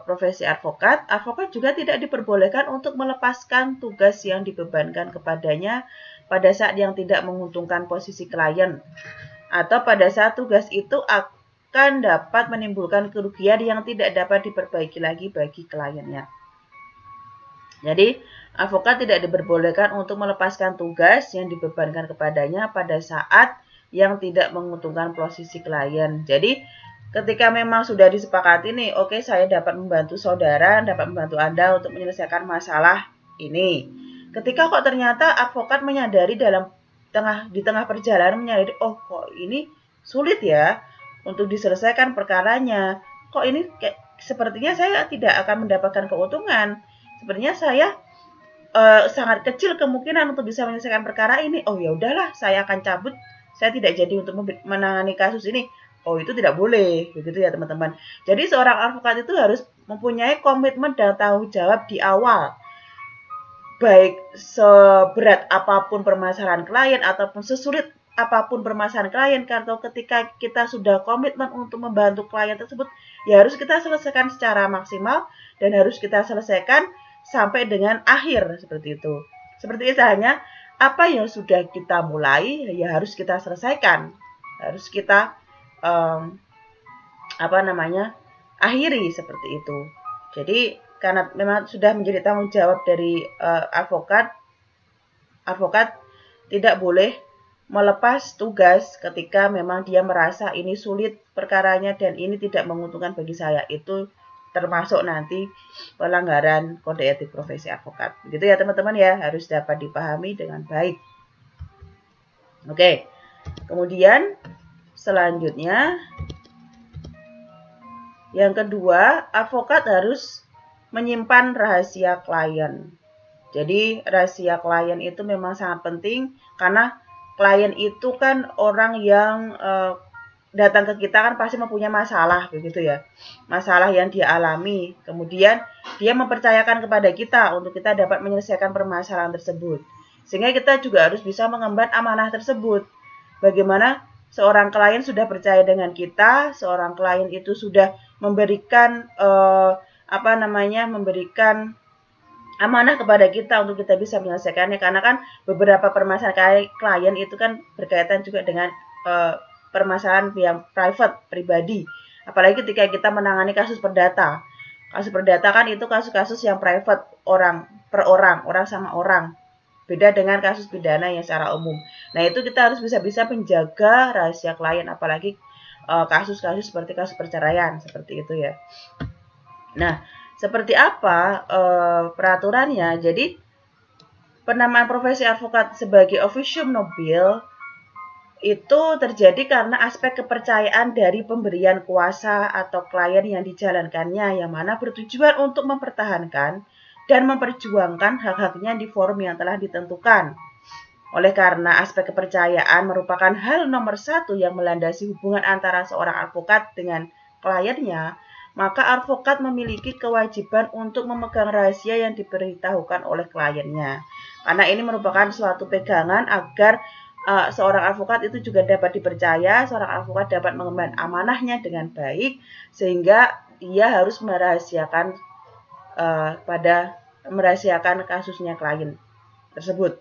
Profesi Advokat, advokat juga tidak diperbolehkan untuk melepaskan tugas yang dibebankan kepadanya pada saat yang tidak menguntungkan posisi klien atau pada saat tugas itu akan dapat menimbulkan kerugian yang tidak dapat diperbaiki lagi bagi kliennya. Jadi, advokat tidak diperbolehkan untuk melepaskan tugas yang dibebankan kepadanya pada saat yang tidak menguntungkan posisi klien. Jadi, ketika memang sudah disepakati nih, oke, saya dapat membantu saudara, dapat membantu Anda untuk menyelesaikan masalah ini. Ketika kok ternyata advokat menyadari di tengah perjalanan menyadari, oh kok ini sulit ya untuk diselesaikan perkaranya. Kok ini sepertinya saya tidak akan mendapatkan keuntungan. Sebenarnya saya sangat kecil kemungkinan untuk bisa menyelesaikan perkara ini. Oh ya udahlah, saya akan cabut. Saya tidak jadi untuk menangani kasus ini. Oh itu tidak boleh, begitu ya teman-teman. Jadi seorang advokat itu harus mempunyai komitmen dan tanggung jawab di awal. Baik seberat apapun permasalahan klien ataupun sesulit apapun permasalahan klien, atau ketika kita sudah komitmen untuk membantu klien tersebut, ya harus kita selesaikan secara maksimal dan harus kita selesaikan sampai dengan akhir, seperti itu. Seperti misalnya, apa yang sudah kita mulai, ya harus kita selesaikan. Harus kita akhiri, seperti itu. Jadi, karena memang sudah menjadi tanggung jawab dari advokat tidak boleh melepas tugas ketika memang dia merasa ini sulit perkaranya dan ini tidak menguntungkan bagi saya. Itu termasuk nanti pelanggaran kode etik profesi advokat. Begitu ya teman-teman ya, harus dapat dipahami dengan baik. Oke, kemudian selanjutnya yang kedua, advokat harus menyimpan rahasia klien. Jadi rahasia klien itu memang sangat penting karena klien itu kan orang yang datang ke kita kan pasti mempunyai masalah, begitu ya. Masalah yang dia alami. Kemudian dia mempercayakan kepada kita untuk kita dapat menyelesaikan permasalahan tersebut. Sehingga kita juga harus bisa mengemban amanah tersebut. Bagaimana seorang klien sudah percaya dengan kita, seorang klien itu sudah memberikan memberikan amanah kepada kita untuk kita bisa menyelesaikannya, karena kan beberapa permasalahan klien itu kan berkaitan juga dengan permasalahan yang private, pribadi. Apalagi ketika kita menangani kasus perdata. Kasus perdata kan itu kasus-kasus yang private, orang per orang, orang sama orang. Beda dengan kasus pidana yang secara umum. Nah, itu kita harus bisa-bisa menjaga rahasia klien, apalagi kasus-kasus seperti kasus perceraian, seperti itu ya. Nah, seperti apa peraturannya? Jadi, penamaan profesi advokat sebagai officium nobile itu terjadi karena aspek kepercayaan dari pemberian kuasa atau klien yang dijalankannya, yang mana bertujuan untuk mempertahankan dan memperjuangkan hak-haknya di forum yang telah ditentukan. Oleh karena aspek kepercayaan merupakan hal nomor satu yang melandasi hubungan antara seorang advokat dengan kliennya, maka advokat memiliki kewajiban untuk memegang rahasia yang diberitahukan oleh kliennya. Karena ini merupakan suatu pegangan agar seorang advokat itu juga dapat dipercaya, seorang advokat dapat mengemban amanahnya dengan baik, sehingga ia harus merahasiakan kasusnya klien tersebut.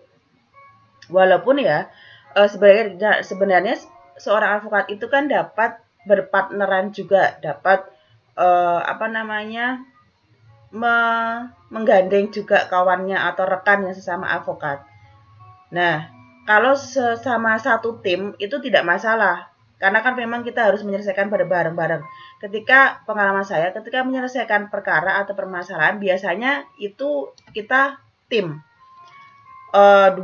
Walaupun ya sebenarnya seorang advokat itu kan dapat berpartneran juga, dapat menggandeng juga kawannya atau rekannya sesama advokat. Nah, kalau sesama satu tim itu tidak masalah, karena kan memang kita harus menyelesaikan bareng-bareng. Ketika pengalaman saya, ketika menyelesaikan perkara atau permasalahan, biasanya itu kita tim 2-3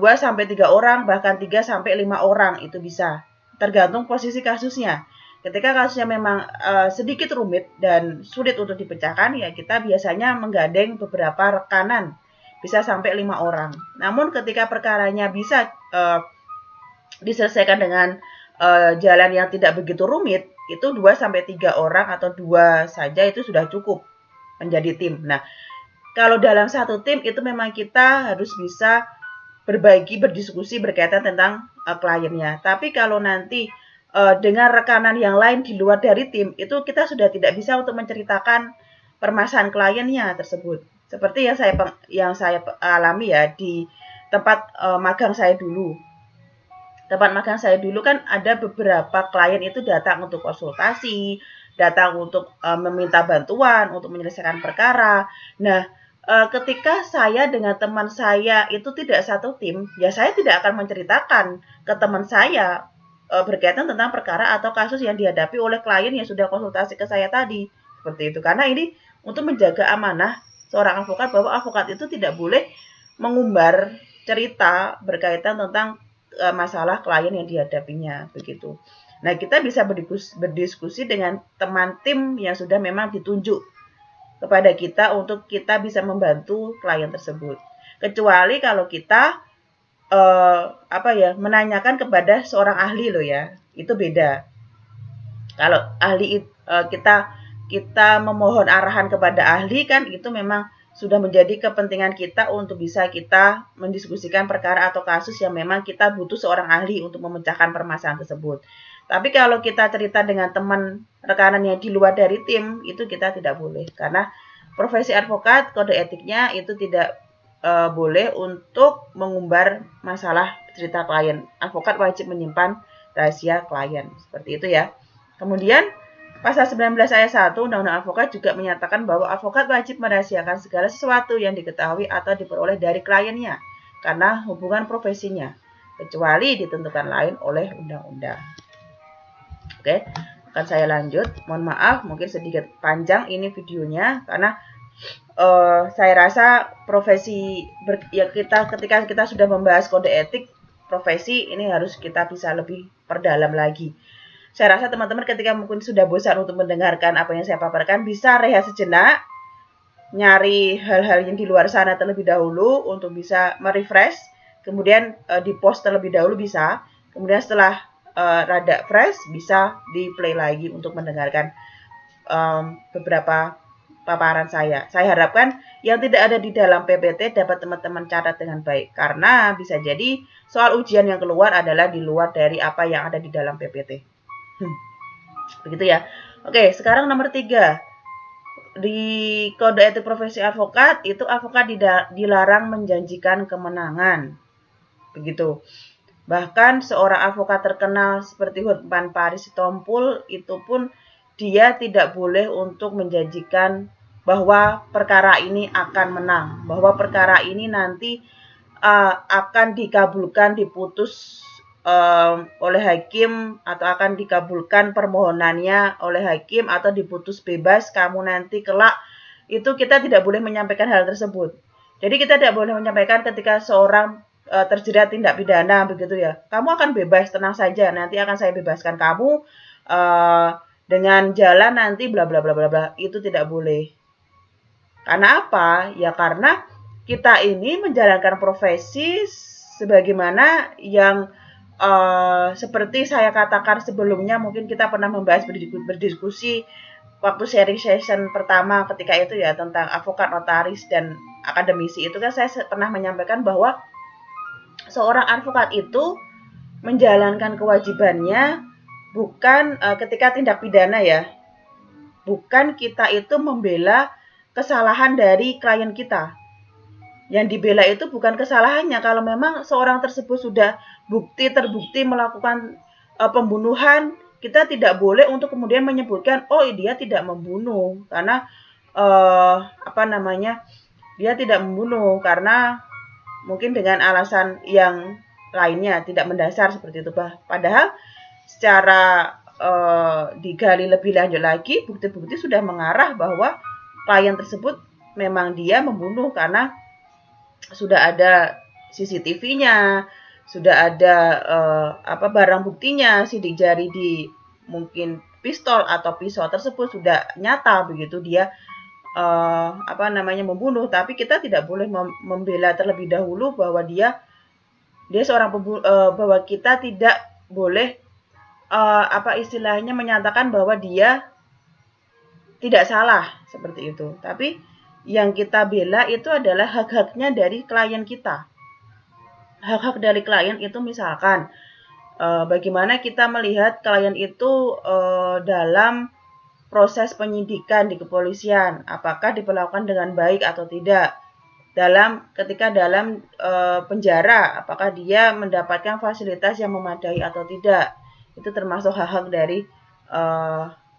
orang, bahkan 3-5 orang itu bisa, tergantung posisi kasusnya. Ketika kasusnya memang sedikit rumit dan sulit untuk dipecahkan, ya kita biasanya menggandeng beberapa rekanan, bisa sampai 5 orang. Namun ketika perkaranya bisa diselesaikan dengan jalan yang tidak begitu rumit, itu 2-3 orang atau 2 saja itu sudah cukup menjadi tim. Nah, kalau dalam satu tim itu memang kita harus bisa berbagi, berdiskusi berkaitan tentang kliennya. Tapi kalau nanti dengan rekanan yang lain di luar dari tim, itu kita sudah tidak bisa untuk menceritakan permasalahan kliennya tersebut. Seperti yang saya alami ya di tempat magang saya dulu. Tempat magang saya dulu kan ada beberapa klien itu datang untuk konsultasi, datang untuk meminta bantuan untuk menyelesaikan perkara. Nah, ketika saya dengan teman saya itu tidak satu tim, ya saya tidak akan menceritakan ke teman saya berkaitan tentang perkara atau kasus yang dihadapi oleh klien yang sudah konsultasi ke saya tadi. Seperti itu. Karena ini untuk menjaga amanah seorang advokat, bahwa advokat itu tidak boleh mengumbar cerita berkaitan tentang masalah klien yang dihadapinya, begitu. Nah, kita bisa berdiskusi dengan teman tim yang sudah memang ditunjuk kepada kita untuk kita bisa membantu klien tersebut. Kecuali kalau kita menanyakan kepada seorang ahli loh ya, itu beda. Kalau ahli kita memohon arahan kepada ahli kan itu memang sudah menjadi kepentingan kita untuk bisa kita mendiskusikan perkara atau kasus yang memang kita butuh seorang ahli untuk memecahkan permasalahan tersebut. Tapi kalau kita cerita dengan teman rekanan yang di luar dari tim, itu kita tidak boleh. Karena profesi advokat, kode etiknya itu tidak boleh untuk mengumbar masalah cerita klien. Advokat wajib menyimpan rahasia klien. Seperti itu ya. Kemudian Pasal 19 ayat 1 Undang-Undang Advokat juga menyatakan bahwa advokat wajib merahasiakan segala sesuatu yang diketahui atau diperoleh dari kliennya karena hubungan profesinya, kecuali ditentukan lain oleh undang-undang. Oke, akan saya lanjut. Mohon maaf, mungkin sedikit panjang ini videonya karena saya rasa profesi ketika kita sudah membahas kode etik profesi ini harus kita bisa lebih perdalam lagi. Saya rasa teman-teman ketika mungkin sudah bosan untuk mendengarkan apa yang saya paparkan, bisa rehat sejenak, nyari hal-hal yang di luar sana terlebih dahulu untuk bisa merefresh, kemudian di post terlebih dahulu bisa, kemudian setelah rada fresh bisa di play lagi untuk mendengarkan beberapa paparan saya. Saya harapkan yang tidak ada di dalam PPT dapat teman-teman catat dengan baik, karena bisa jadi soal ujian yang keluar adalah di luar dari apa yang ada di dalam PPT. Begitu ya. Oke, sekarang nomor 3. Di kode etik profesi advokat, itu advokat dilarang menjanjikan kemenangan. Begitu. Bahkan seorang advokat terkenal seperti Hotman Paris Sitompul, itu pun dia tidak boleh untuk menjanjikan bahwa perkara ini akan menang. Bahwa perkara ini nanti akan dikabulkan, diputus oleh hakim, atau akan dikabulkan permohonannya oleh hakim, atau diputus bebas kamu nanti kelak. Itu kita tidak boleh menyampaikan hal tersebut. Jadi kita tidak boleh menyampaikan ketika seorang terjerat tindak pidana begitu ya, kamu akan bebas, tenang saja, nanti akan saya bebaskan kamu dengan jalan nanti bla bla bla bla bla. Itu tidak boleh. Karena apa? Ya karena kita ini menjalankan profesi sebagaimana yang seperti saya katakan sebelumnya, mungkin kita pernah membahas berdiskusi waktu sharing session pertama ketika itu ya, tentang advokat, notaris, dan akademisi. Itu kan saya pernah menyampaikan bahwa seorang advokat itu menjalankan kewajibannya bukan ketika tindak pidana ya. Bukan kita itu membela kesalahan dari klien kita. Yang dibela itu bukan kesalahannya. Kalau memang seorang tersebut sudah terbukti melakukan pembunuhan, kita tidak boleh untuk kemudian menyebutkan oh dia tidak membunuh karena dia tidak membunuh karena mungkin dengan alasan yang lainnya, tidak mendasar seperti itu. Padahal secara digali lebih lanjut lagi, bukti-bukti sudah mengarah bahwa klien tersebut memang dia membunuh karena sudah ada CCTV-nya, sudah ada barang buktinya, sidik jari di mungkin pistol atau pisau tersebut sudah nyata begitu dia membunuh. Tapi kita tidak boleh membela terlebih dahulu bahwa dia seorang bahwa kita tidak boleh menyatakan bahwa dia tidak salah seperti itu. Tapi yang kita bela itu adalah hak-haknya dari klien kita. Hak-hak dari klien itu misalkan bagaimana kita melihat klien itu dalam proses penyidikan di kepolisian, apakah diperlakukan dengan baik atau tidak. Ketika dalam penjara, apakah dia mendapatkan fasilitas yang memadai atau tidak. Itu termasuk hak-hak dari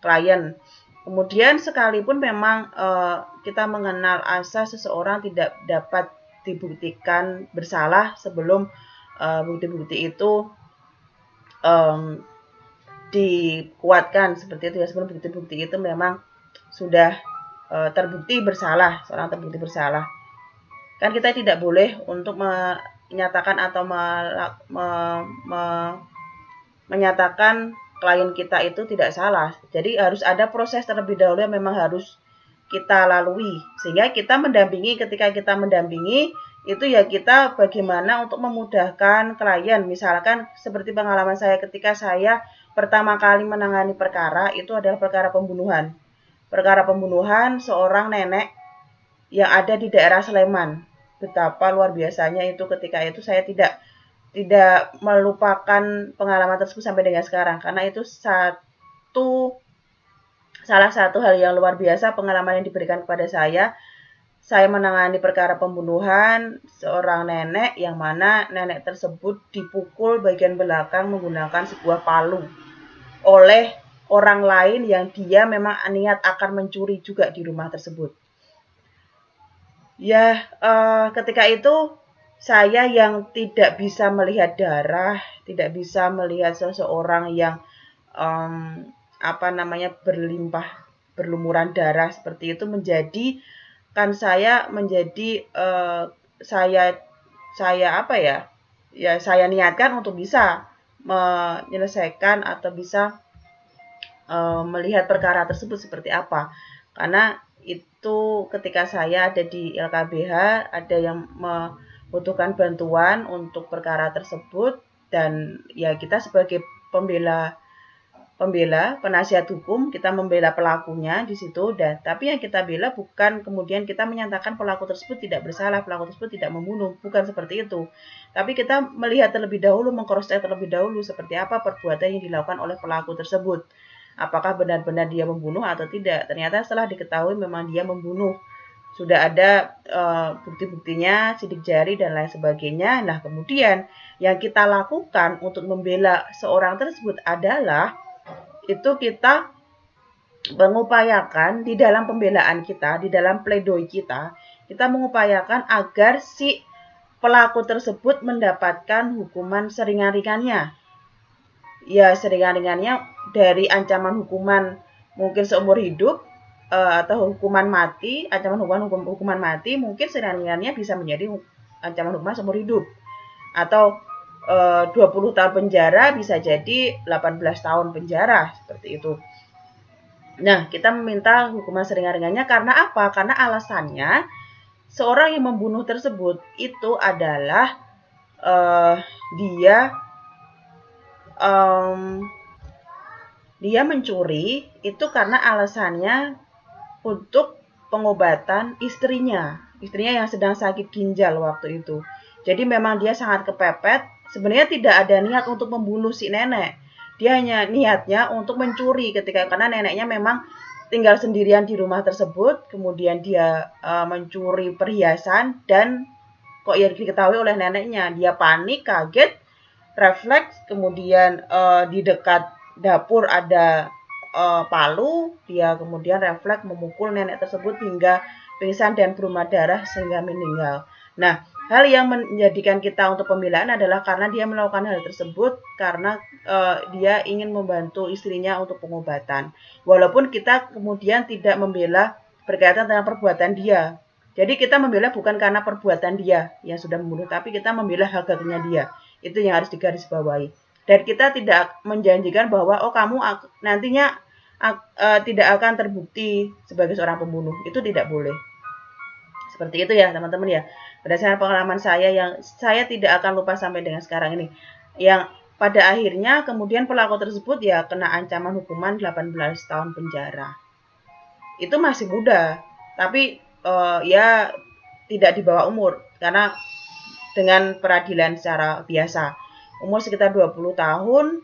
klien. Kemudian sekalipun memang kita mengenal asas seseorang tidak dapat dibuktikan bersalah sebelum bukti-bukti itu dikuatkan seperti itu ya, sebelum bukti-bukti itu memang sudah terbukti bersalah, seorang terbukti bersalah. Kan kita tidak boleh untuk menyatakan atau menyatakan klien kita itu tidak salah. Jadi harus ada proses terlebih dahulu yang memang harus kita lalui. Sehingga kita mendampingi, ketika kita mendampingi, itu ya kita bagaimana untuk memudahkan klien. Misalkan seperti pengalaman saya ketika saya pertama kali menangani perkara, itu adalah perkara pembunuhan. Perkara pembunuhan seorang nenek yang ada di daerah Sleman. Betapa luar biasanya itu ketika itu saya tidak melupakan pengalaman tersebut sampai dengan sekarang, karena itu salah satu hal yang luar biasa pengalaman yang diberikan kepada saya. Saya menangani perkara pembunuhan seorang nenek yang mana nenek tersebut dipukul bagian belakang menggunakan sebuah palu oleh orang lain yang dia memang niat akan mencuri juga di rumah tersebut. Ya, ketika itu saya yang tidak bisa melihat darah, tidak bisa melihat seseorang yang berlumuran darah seperti itu, saya saya niatkan untuk bisa menyelesaikan atau bisa melihat perkara tersebut seperti apa. Karena itu ketika saya ada di LKBH, ada yang membutuhkan bantuan untuk perkara tersebut, dan ya kita sebagai pembela, penasihat hukum, kita membela pelakunya di situ, dan tapi yang kita bela bukan kemudian kita menyatakan pelaku tersebut tidak bersalah, pelaku tersebut tidak membunuh, bukan seperti itu. Tapi kita melihat terlebih dahulu, mengcross-check terlebih dahulu seperti apa perbuatan yang dilakukan oleh pelaku tersebut. Apakah benar-benar dia membunuh atau tidak. Ternyata setelah diketahui memang dia membunuh. Sudah ada bukti-buktinya, sidik jari dan lain sebagainya. Nah, kemudian yang kita lakukan untuk membela seorang tersebut adalah itu kita mengupayakan di dalam pembelaan kita, di dalam pledoi kita mengupayakan agar si pelaku tersebut mendapatkan hukuman seringan-ringannya. Ya, seringan-ringannya dari ancaman hukuman mungkin seumur hidup atau hukuman mati, hukuman mati mungkin seringan-ringannya bisa menjadi ancaman hukuman seumur hidup. Atau 20 tahun penjara bisa jadi 18 tahun penjara seperti itu. Nah, kita meminta hukuman seringan-ringannya karena apa? Karena alasannya seorang yang membunuh tersebut itu adalah dia mencuri itu karena alasannya untuk pengobatan istrinya yang sedang sakit ginjal waktu itu. Jadi memang dia sangat kepepet. Sebenarnya tidak ada niat untuk membunuh si nenek. Dia hanya niatnya untuk mencuri karena neneknya memang tinggal sendirian di rumah tersebut. Kemudian dia mencuri perhiasan dan kok ya diketahui oleh neneknya. Dia panik, kaget, refleks. Kemudian di dekat dapur ada palu, dia kemudian refleks memukul nenek tersebut hingga pingsan dan berumah darah sehingga meninggal. Nah, hal yang menjadikan kita untuk pembelaan adalah karena dia melakukan hal tersebut karena dia ingin membantu istrinya untuk pengobatan. Walaupun kita kemudian tidak membela berkaitan dengan perbuatan dia. Jadi kita membela bukan karena perbuatan dia yang sudah membunuh, tapi kita membela hak-haknya dia. Itu yang harus digarisbawahi. Dan kita tidak menjanjikan bahwa kamu nantinya tidak akan terbukti sebagai seorang pembunuh. Itu tidak boleh. Seperti itu ya teman-teman ya. Berdasarkan pengalaman saya yang saya tidak akan lupa sampai dengan sekarang ini. Yang pada akhirnya kemudian pelaku tersebut ya kena ancaman hukuman 18 tahun penjara. Itu masih muda. Tapi ya tidak di bawah umur. Karena dengan peradilan secara biasa. Umur sekitar 20 tahun,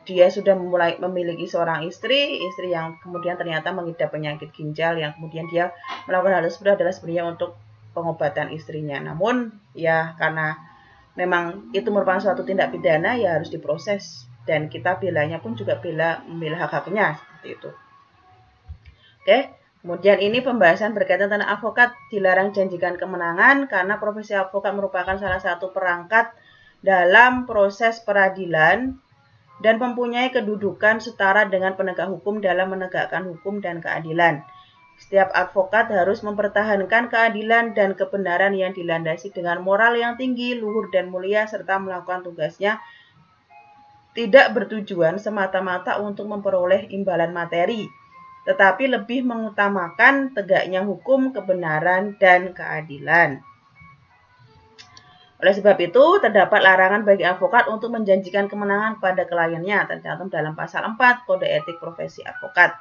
dia sudah mulai memiliki seorang istri yang kemudian ternyata mengidap penyakit ginjal, yang kemudian dia melakukan hal tersebut adalah sebenarnya untuk pengobatan istrinya. Namun ya karena memang itu merupakan suatu tindak pidana, ya harus diproses, dan kita belanya pun juga membela hak-haknya seperti itu. Oke. Kemudian ini pembahasan berkaitan tentang advokat dilarang janjikan kemenangan karena profesi advokat merupakan salah satu perangkat dalam proses peradilan dan mempunyai kedudukan setara dengan penegak hukum dalam menegakkan hukum dan keadilan. Setiap advokat harus mempertahankan keadilan dan kebenaran yang dilandasi dengan moral yang tinggi, luhur dan mulia serta melakukan tugasnya tidak bertujuan semata-mata untuk memperoleh imbalan materi, tetapi lebih mengutamakan tegaknya hukum, kebenaran, dan keadilan. Oleh sebab itu, terdapat larangan bagi advokat untuk menjanjikan kemenangan pada kliennya, tercantum dalam pasal 4 Kode Etik Profesi Advokat.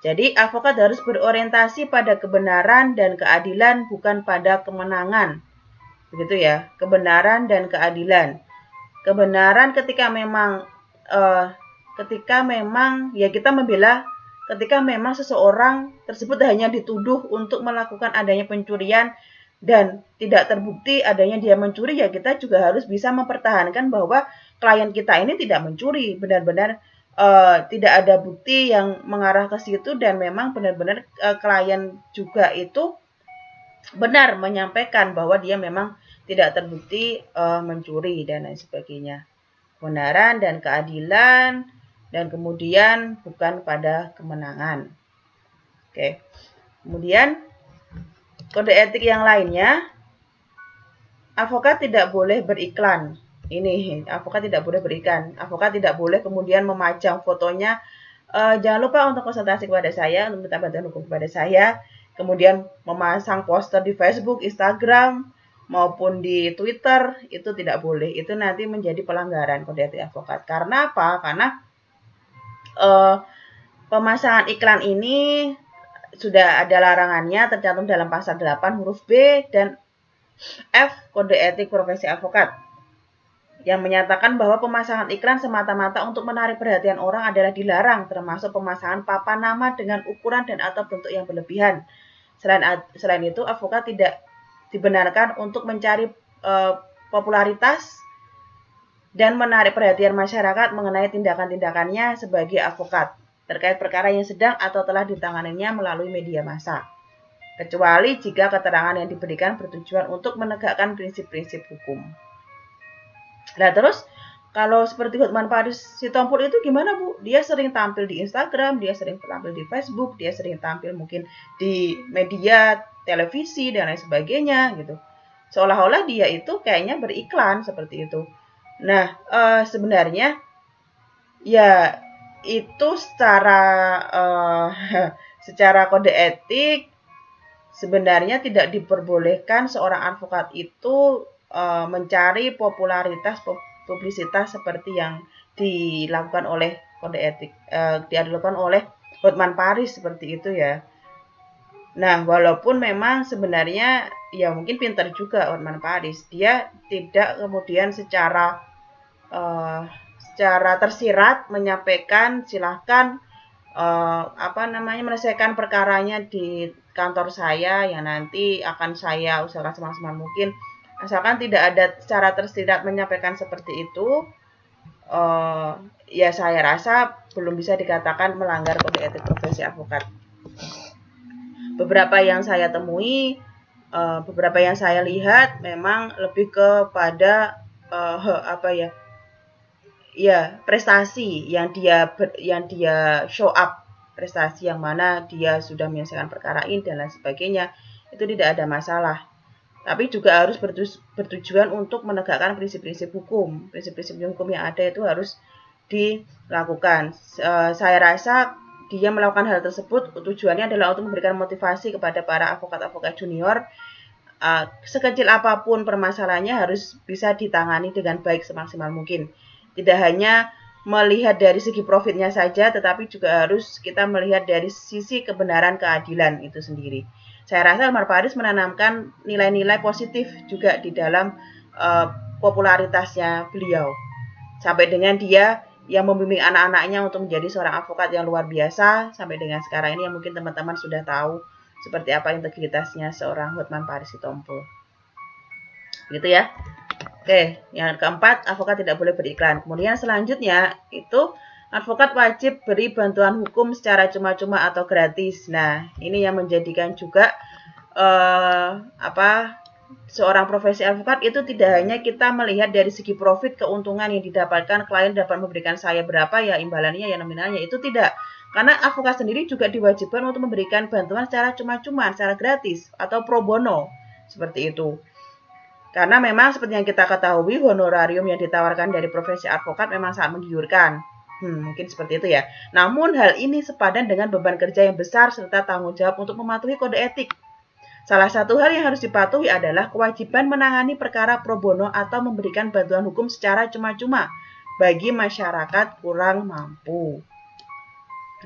Jadi, advokat harus berorientasi pada kebenaran dan keadilan, bukan pada kemenangan. Begitu ya, kebenaran dan keadilan. Kebenaran ketika memang ya kita membela ketika memang seseorang tersebut hanya dituduh untuk melakukan adanya pencurian dan tidak terbukti adanya dia mencuri, ya kita juga harus bisa mempertahankan bahwa klien kita ini tidak mencuri, benar-benar tidak ada bukti yang mengarah ke situ dan memang benar-benar klien juga itu benar menyampaikan bahwa dia memang tidak terbukti mencuri dan lain sebagainya. Kebenaran dan keadilan dan kemudian bukan pada kemenangan. Oke. Kemudian kode etik yang lainnya, advokat tidak boleh beriklan. Ini, advokat tidak boleh beriklan. Advokat tidak boleh kemudian memajang fotonya. Jangan lupa untuk konsultasi kepada saya, untuk minta bantuan hukum kepada saya. Kemudian memasang poster di Facebook, Instagram, maupun di Twitter, itu tidak boleh. Itu nanti menjadi pelanggaran kode etik advokat. Karena apa? Karena pemasangan iklan ini sudah ada larangannya, tercantum dalam pasal 8 huruf B dan F Kode Etik Profesi Advokat, yang menyatakan bahwa pemasangan iklan semata-mata untuk menarik perhatian orang adalah dilarang, termasuk pemasangan papan nama dengan ukuran dan atau bentuk yang berlebihan. Selain itu, advokat tidak dibenarkan untuk mencari popularitas dan menarik perhatian masyarakat mengenai tindakan-tindakannya sebagai advokat terkait perkara yang sedang atau telah ditanganinya melalui media massa, kecuali jika keterangan yang diberikan bertujuan untuk menegakkan prinsip-prinsip hukum. Nah terus, kalau seperti Hotman Paris Sitompul itu gimana Bu? Dia sering tampil di Instagram, dia sering tampil di Facebook, dia sering tampil mungkin di media televisi dan lain sebagainya gitu. Seolah-olah dia itu kayaknya beriklan seperti itu. Nah, sebenarnya ya itu secara kode etik sebenarnya tidak diperbolehkan seorang advokat itu mencari popularitas, publisitas seperti yang dilakukan oleh kode etik, dilakukan oleh Hotman Paris seperti itu ya. Nah, walaupun memang sebenarnya ya mungkin pintar juga Hotman Paris, dia tidak kemudian secara tersirat menyampaikan silahkan menyelesaikan perkaranya di kantor saya yang nanti akan saya usahakan semaksimal mungkin, asalkan tidak ada secara tersirat menyampaikan seperti itu, ya saya rasa belum bisa dikatakan melanggar kode etik profesi advokat. Beberapa yang saya temui, beberapa yang saya lihat memang lebih kepada prestasi yang dia show up, prestasi yang mana dia sudah menyelesaikan perkara ini dan lain sebagainya, itu tidak ada masalah. Tapi juga harus bertujuan untuk menegakkan prinsip-prinsip hukum. Prinsip-prinsip hukum yang ada itu harus dilakukan. Saya rasa dia melakukan hal tersebut tujuannya adalah untuk memberikan motivasi kepada para advokat-advokat junior. Sekecil apapun permasalahannya harus bisa ditangani dengan baik semaksimal mungkin. Tidak hanya melihat dari segi profitnya saja, tetapi juga harus kita melihat dari sisi kebenaran keadilan itu sendiri. Saya rasa Hotman Paris menanamkan nilai-nilai positif juga di dalam popularitasnya beliau. Sampai dengan dia yang membimbing anak-anaknya untuk menjadi seorang advokat yang luar biasa, sampai dengan sekarang ini yang mungkin teman-teman sudah tahu seperti apa integritasnya seorang Hotman Paris Sitompul. Gitu ya. Oke, yang keempat, advokat tidak boleh beriklan. Kemudian selanjutnya itu advokat wajib beri bantuan hukum secara cuma-cuma atau gratis. Nah, ini yang menjadikan juga seorang profesi advokat itu tidak hanya kita melihat dari segi profit, keuntungan yang didapatkan, klien dapat memberikan saya berapa ya imbalannya ya nominalnya, itu tidak. Karena advokat sendiri juga diwajibkan untuk memberikan bantuan secara cuma-cuma, secara gratis atau pro bono, seperti itu. Karena memang seperti yang kita ketahui, honorarium yang ditawarkan dari profesi advokat memang sangat menggiurkan. Mungkin seperti itu ya. Namun hal ini sepadan dengan beban kerja yang besar serta tanggung jawab untuk mematuhi kode etik. Salah satu hal yang harus dipatuhi adalah kewajiban menangani perkara pro bono atau memberikan bantuan hukum secara cuma-cuma bagi masyarakat kurang mampu.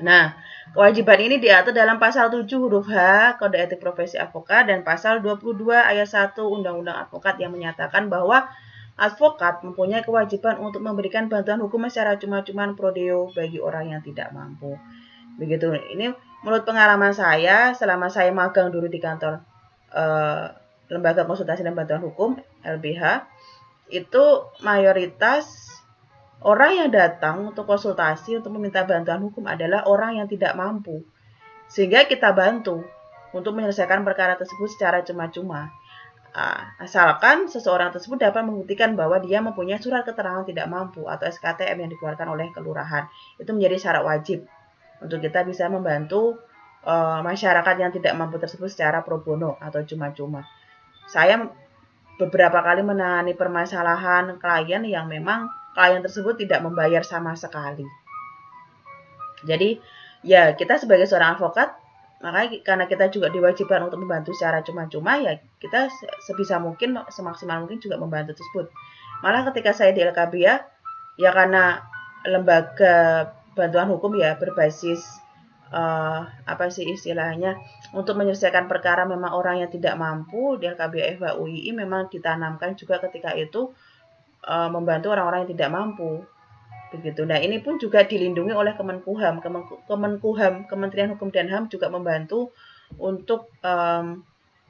Nah, kewajiban ini diatur dalam pasal 7 huruf H Kode Etik Profesi Advokat dan pasal 22 ayat 1 Undang-Undang Advokat yang menyatakan bahwa advokat mempunyai kewajiban untuk memberikan bantuan hukum secara cuma-cuma pro deo bagi orang yang tidak mampu. Begitu. Ini menurut pengalaman saya selama saya magang dulu di kantor Lembaga Konsultasi dan Bantuan Hukum LBH, itu mayoritas orang yang datang untuk konsultasi untuk meminta bantuan hukum adalah orang yang tidak mampu. Sehingga kita bantu untuk menyelesaikan perkara tersebut secara cuma-cuma. Asalkan seseorang tersebut dapat membuktikan bahwa dia mempunyai surat keterangan tidak mampu atau SKTM yang dikeluarkan oleh kelurahan. Itu menjadi syarat wajib untuk kita bisa membantu masyarakat yang tidak mampu tersebut secara pro bono atau cuma-cuma. Saya beberapa kali menangani permasalahan klien yang memang klien tersebut tidak membayar sama sekali. Jadi, ya kita sebagai seorang advokat, makanya karena kita juga diwajibkan untuk membantu secara cuma-cuma, ya kita sebisa mungkin, semaksimal mungkin juga membantu tersebut. Malah ketika saya di LKBA, ya karena lembaga bantuan hukum ya berbasis untuk menyelesaikan perkara memang orang yang tidak mampu, di LKBA FH UII memang ditanamkan juga ketika itu membantu orang-orang yang tidak mampu. Begitu. Nah, ini pun juga dilindungi oleh Kemenkumham. Kementerian Hukum dan HAM juga membantu untuk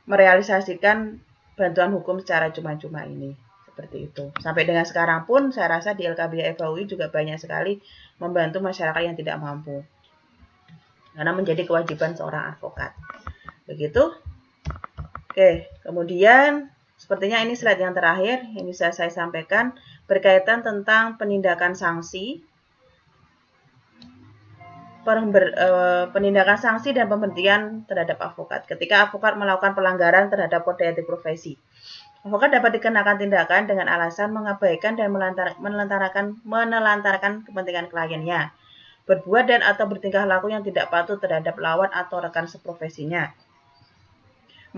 merealisasikan bantuan hukum secara cuma-cuma ini. Seperti itu. Sampai dengan sekarang pun saya rasa di LKBA FH UII juga banyak sekali membantu masyarakat yang tidak mampu. Karena menjadi kewajiban seorang advokat. Begitu. Oke, kemudian sepertinya ini slide yang terakhir yang bisa saya sampaikan berkaitan tentang penindakan sanksi. Penindakan sanksi dan pemberhentian terhadap advokat. Ketika advokat melakukan pelanggaran terhadap kode etik profesi, advokat dapat dikenakan tindakan dengan alasan mengabaikan dan menelantarkan kepentingan kliennya, berbuat dan atau bertingkah laku yang tidak patuh terhadap lawan atau rekan seprofesinya,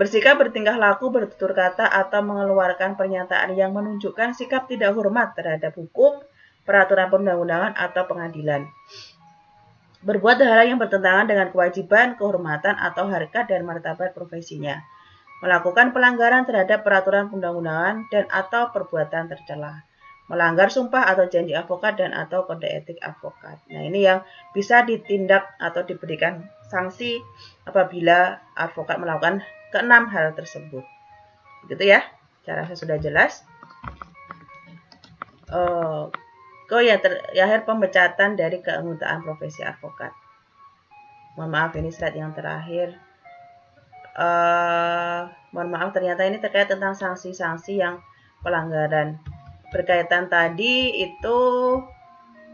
bersikap bertingkah laku, bertutur kata, atau mengeluarkan pernyataan yang menunjukkan sikap tidak hormat terhadap hukum, peraturan perundang-undangan, atau pengadilan. Berbuat hal yang bertentangan dengan kewajiban, kehormatan, atau harkat dan martabat profesinya. Melakukan pelanggaran terhadap peraturan perundang-undangan dan atau perbuatan tercela. Melanggar sumpah atau janji advokat dan atau kode etik advokat. Nah, ini yang bisa ditindak atau diberikan sanksi apabila advokat melakukan keenam hal tersebut. Gitu ya. Saya rasa sudah jelas. Terakhir pemecatan dari keanggotaan profesi advokat. Mohon maaf, ini slide yang terakhir. Mohon maaf, ternyata ini terkait tentang sanksi-sanksi yang pelanggaran. Berkaitan tadi itu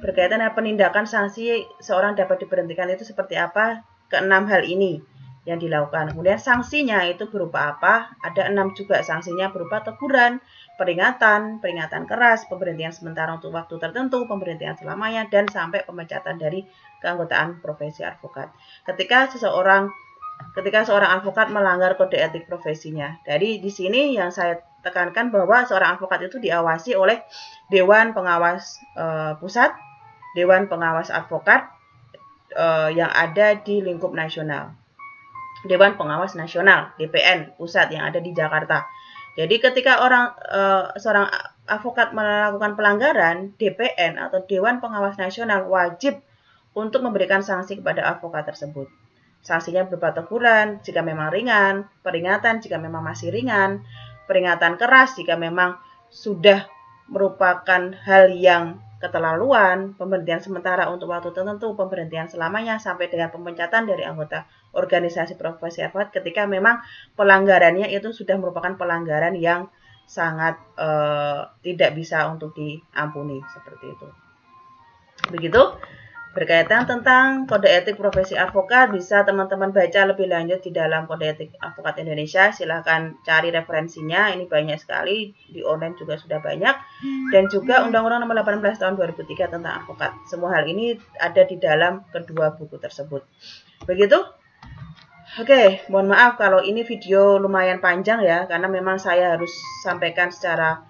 berkaitan dengan penindakan sanksi seorang dapat diberhentikan itu seperti apa, keenam hal ini yang dilakukan. Kemudian sanksinya itu berupa apa? Ada 6 juga sanksinya, berupa teguran, peringatan keras, pemberhentian sementara untuk waktu tertentu, pemberhentian selamanya, dan sampai pemecatan dari keanggotaan profesi advokat. Ketika seorang advokat melanggar kode etik profesinya. Jadi di sini yang saya tekankan bahwa seorang advokat itu diawasi oleh Dewan Pengawas Pusat, Dewan Pengawas Advokat yang ada di lingkup nasional. Dewan Pengawas Nasional, DPN Pusat yang ada di Jakarta. Jadi ketika seorang advokat melakukan pelanggaran, DPN atau Dewan Pengawas Nasional wajib untuk memberikan sanksi kepada advokat tersebut. Sanksinya berupa teguran jika memang ringan, peringatan jika memang masih ringan, peringatan keras jika memang sudah merupakan hal yang keterlaluan, pemberhentian sementara untuk waktu tertentu, pemberhentian selamanya, sampai dengan pemecatan dari anggota organisasi profesi advokat ketika memang pelanggarannya itu sudah merupakan pelanggaran yang sangat tidak bisa untuk diampuni, seperti itu. Begitu. Berkaitan tentang kode etik profesi advokat, bisa teman-teman baca lebih lanjut di dalam kode etik advokat Indonesia. Silahkan cari referensinya, ini banyak sekali, di online juga sudah banyak. Dan juga Undang-Undang Nomor 18 Tahun 2003 tentang advokat. Semua hal ini ada di dalam kedua buku tersebut. Begitu. Oke, mohon maaf kalau ini video lumayan panjang ya, karena memang saya harus sampaikan secara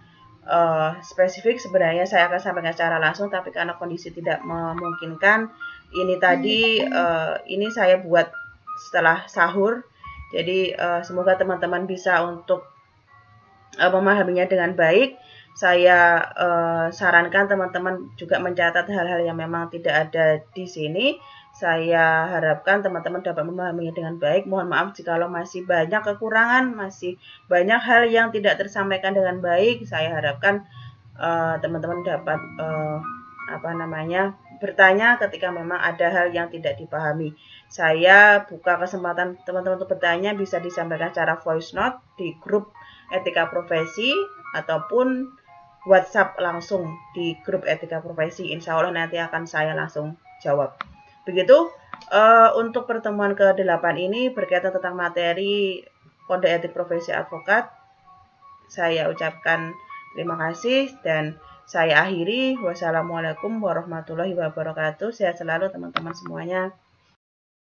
spesifik. Sebenarnya saya akan sampaikan secara langsung, tapi karena kondisi tidak memungkinkan, ini tadi ini saya buat setelah sahur. Jadi semoga teman-teman bisa untuk memahaminya dengan baik. Saya sarankan teman-teman juga mencatat hal-hal yang memang tidak ada di sini. Saya harapkan teman-teman dapat memahaminya dengan baik. Mohon maaf jikalau masih banyak kekurangan, masih banyak hal yang tidak tersampaikan dengan baik. Saya harapkan teman-teman dapat bertanya ketika memang ada hal yang tidak dipahami. Saya buka kesempatan teman-teman untuk bertanya, bisa disampaikan secara voice note di grup etika profesi ataupun WhatsApp langsung di grup etika profesi. Insya Allah nanti akan saya langsung jawab. Begitu untuk pertemuan ke-8 ini berkaitan tentang materi kode etik profesi advokat. Saya ucapkan terima kasih dan saya akhiri. Wassalamualaikum warahmatullahi wabarakatuh. Sehat selalu teman-teman semuanya.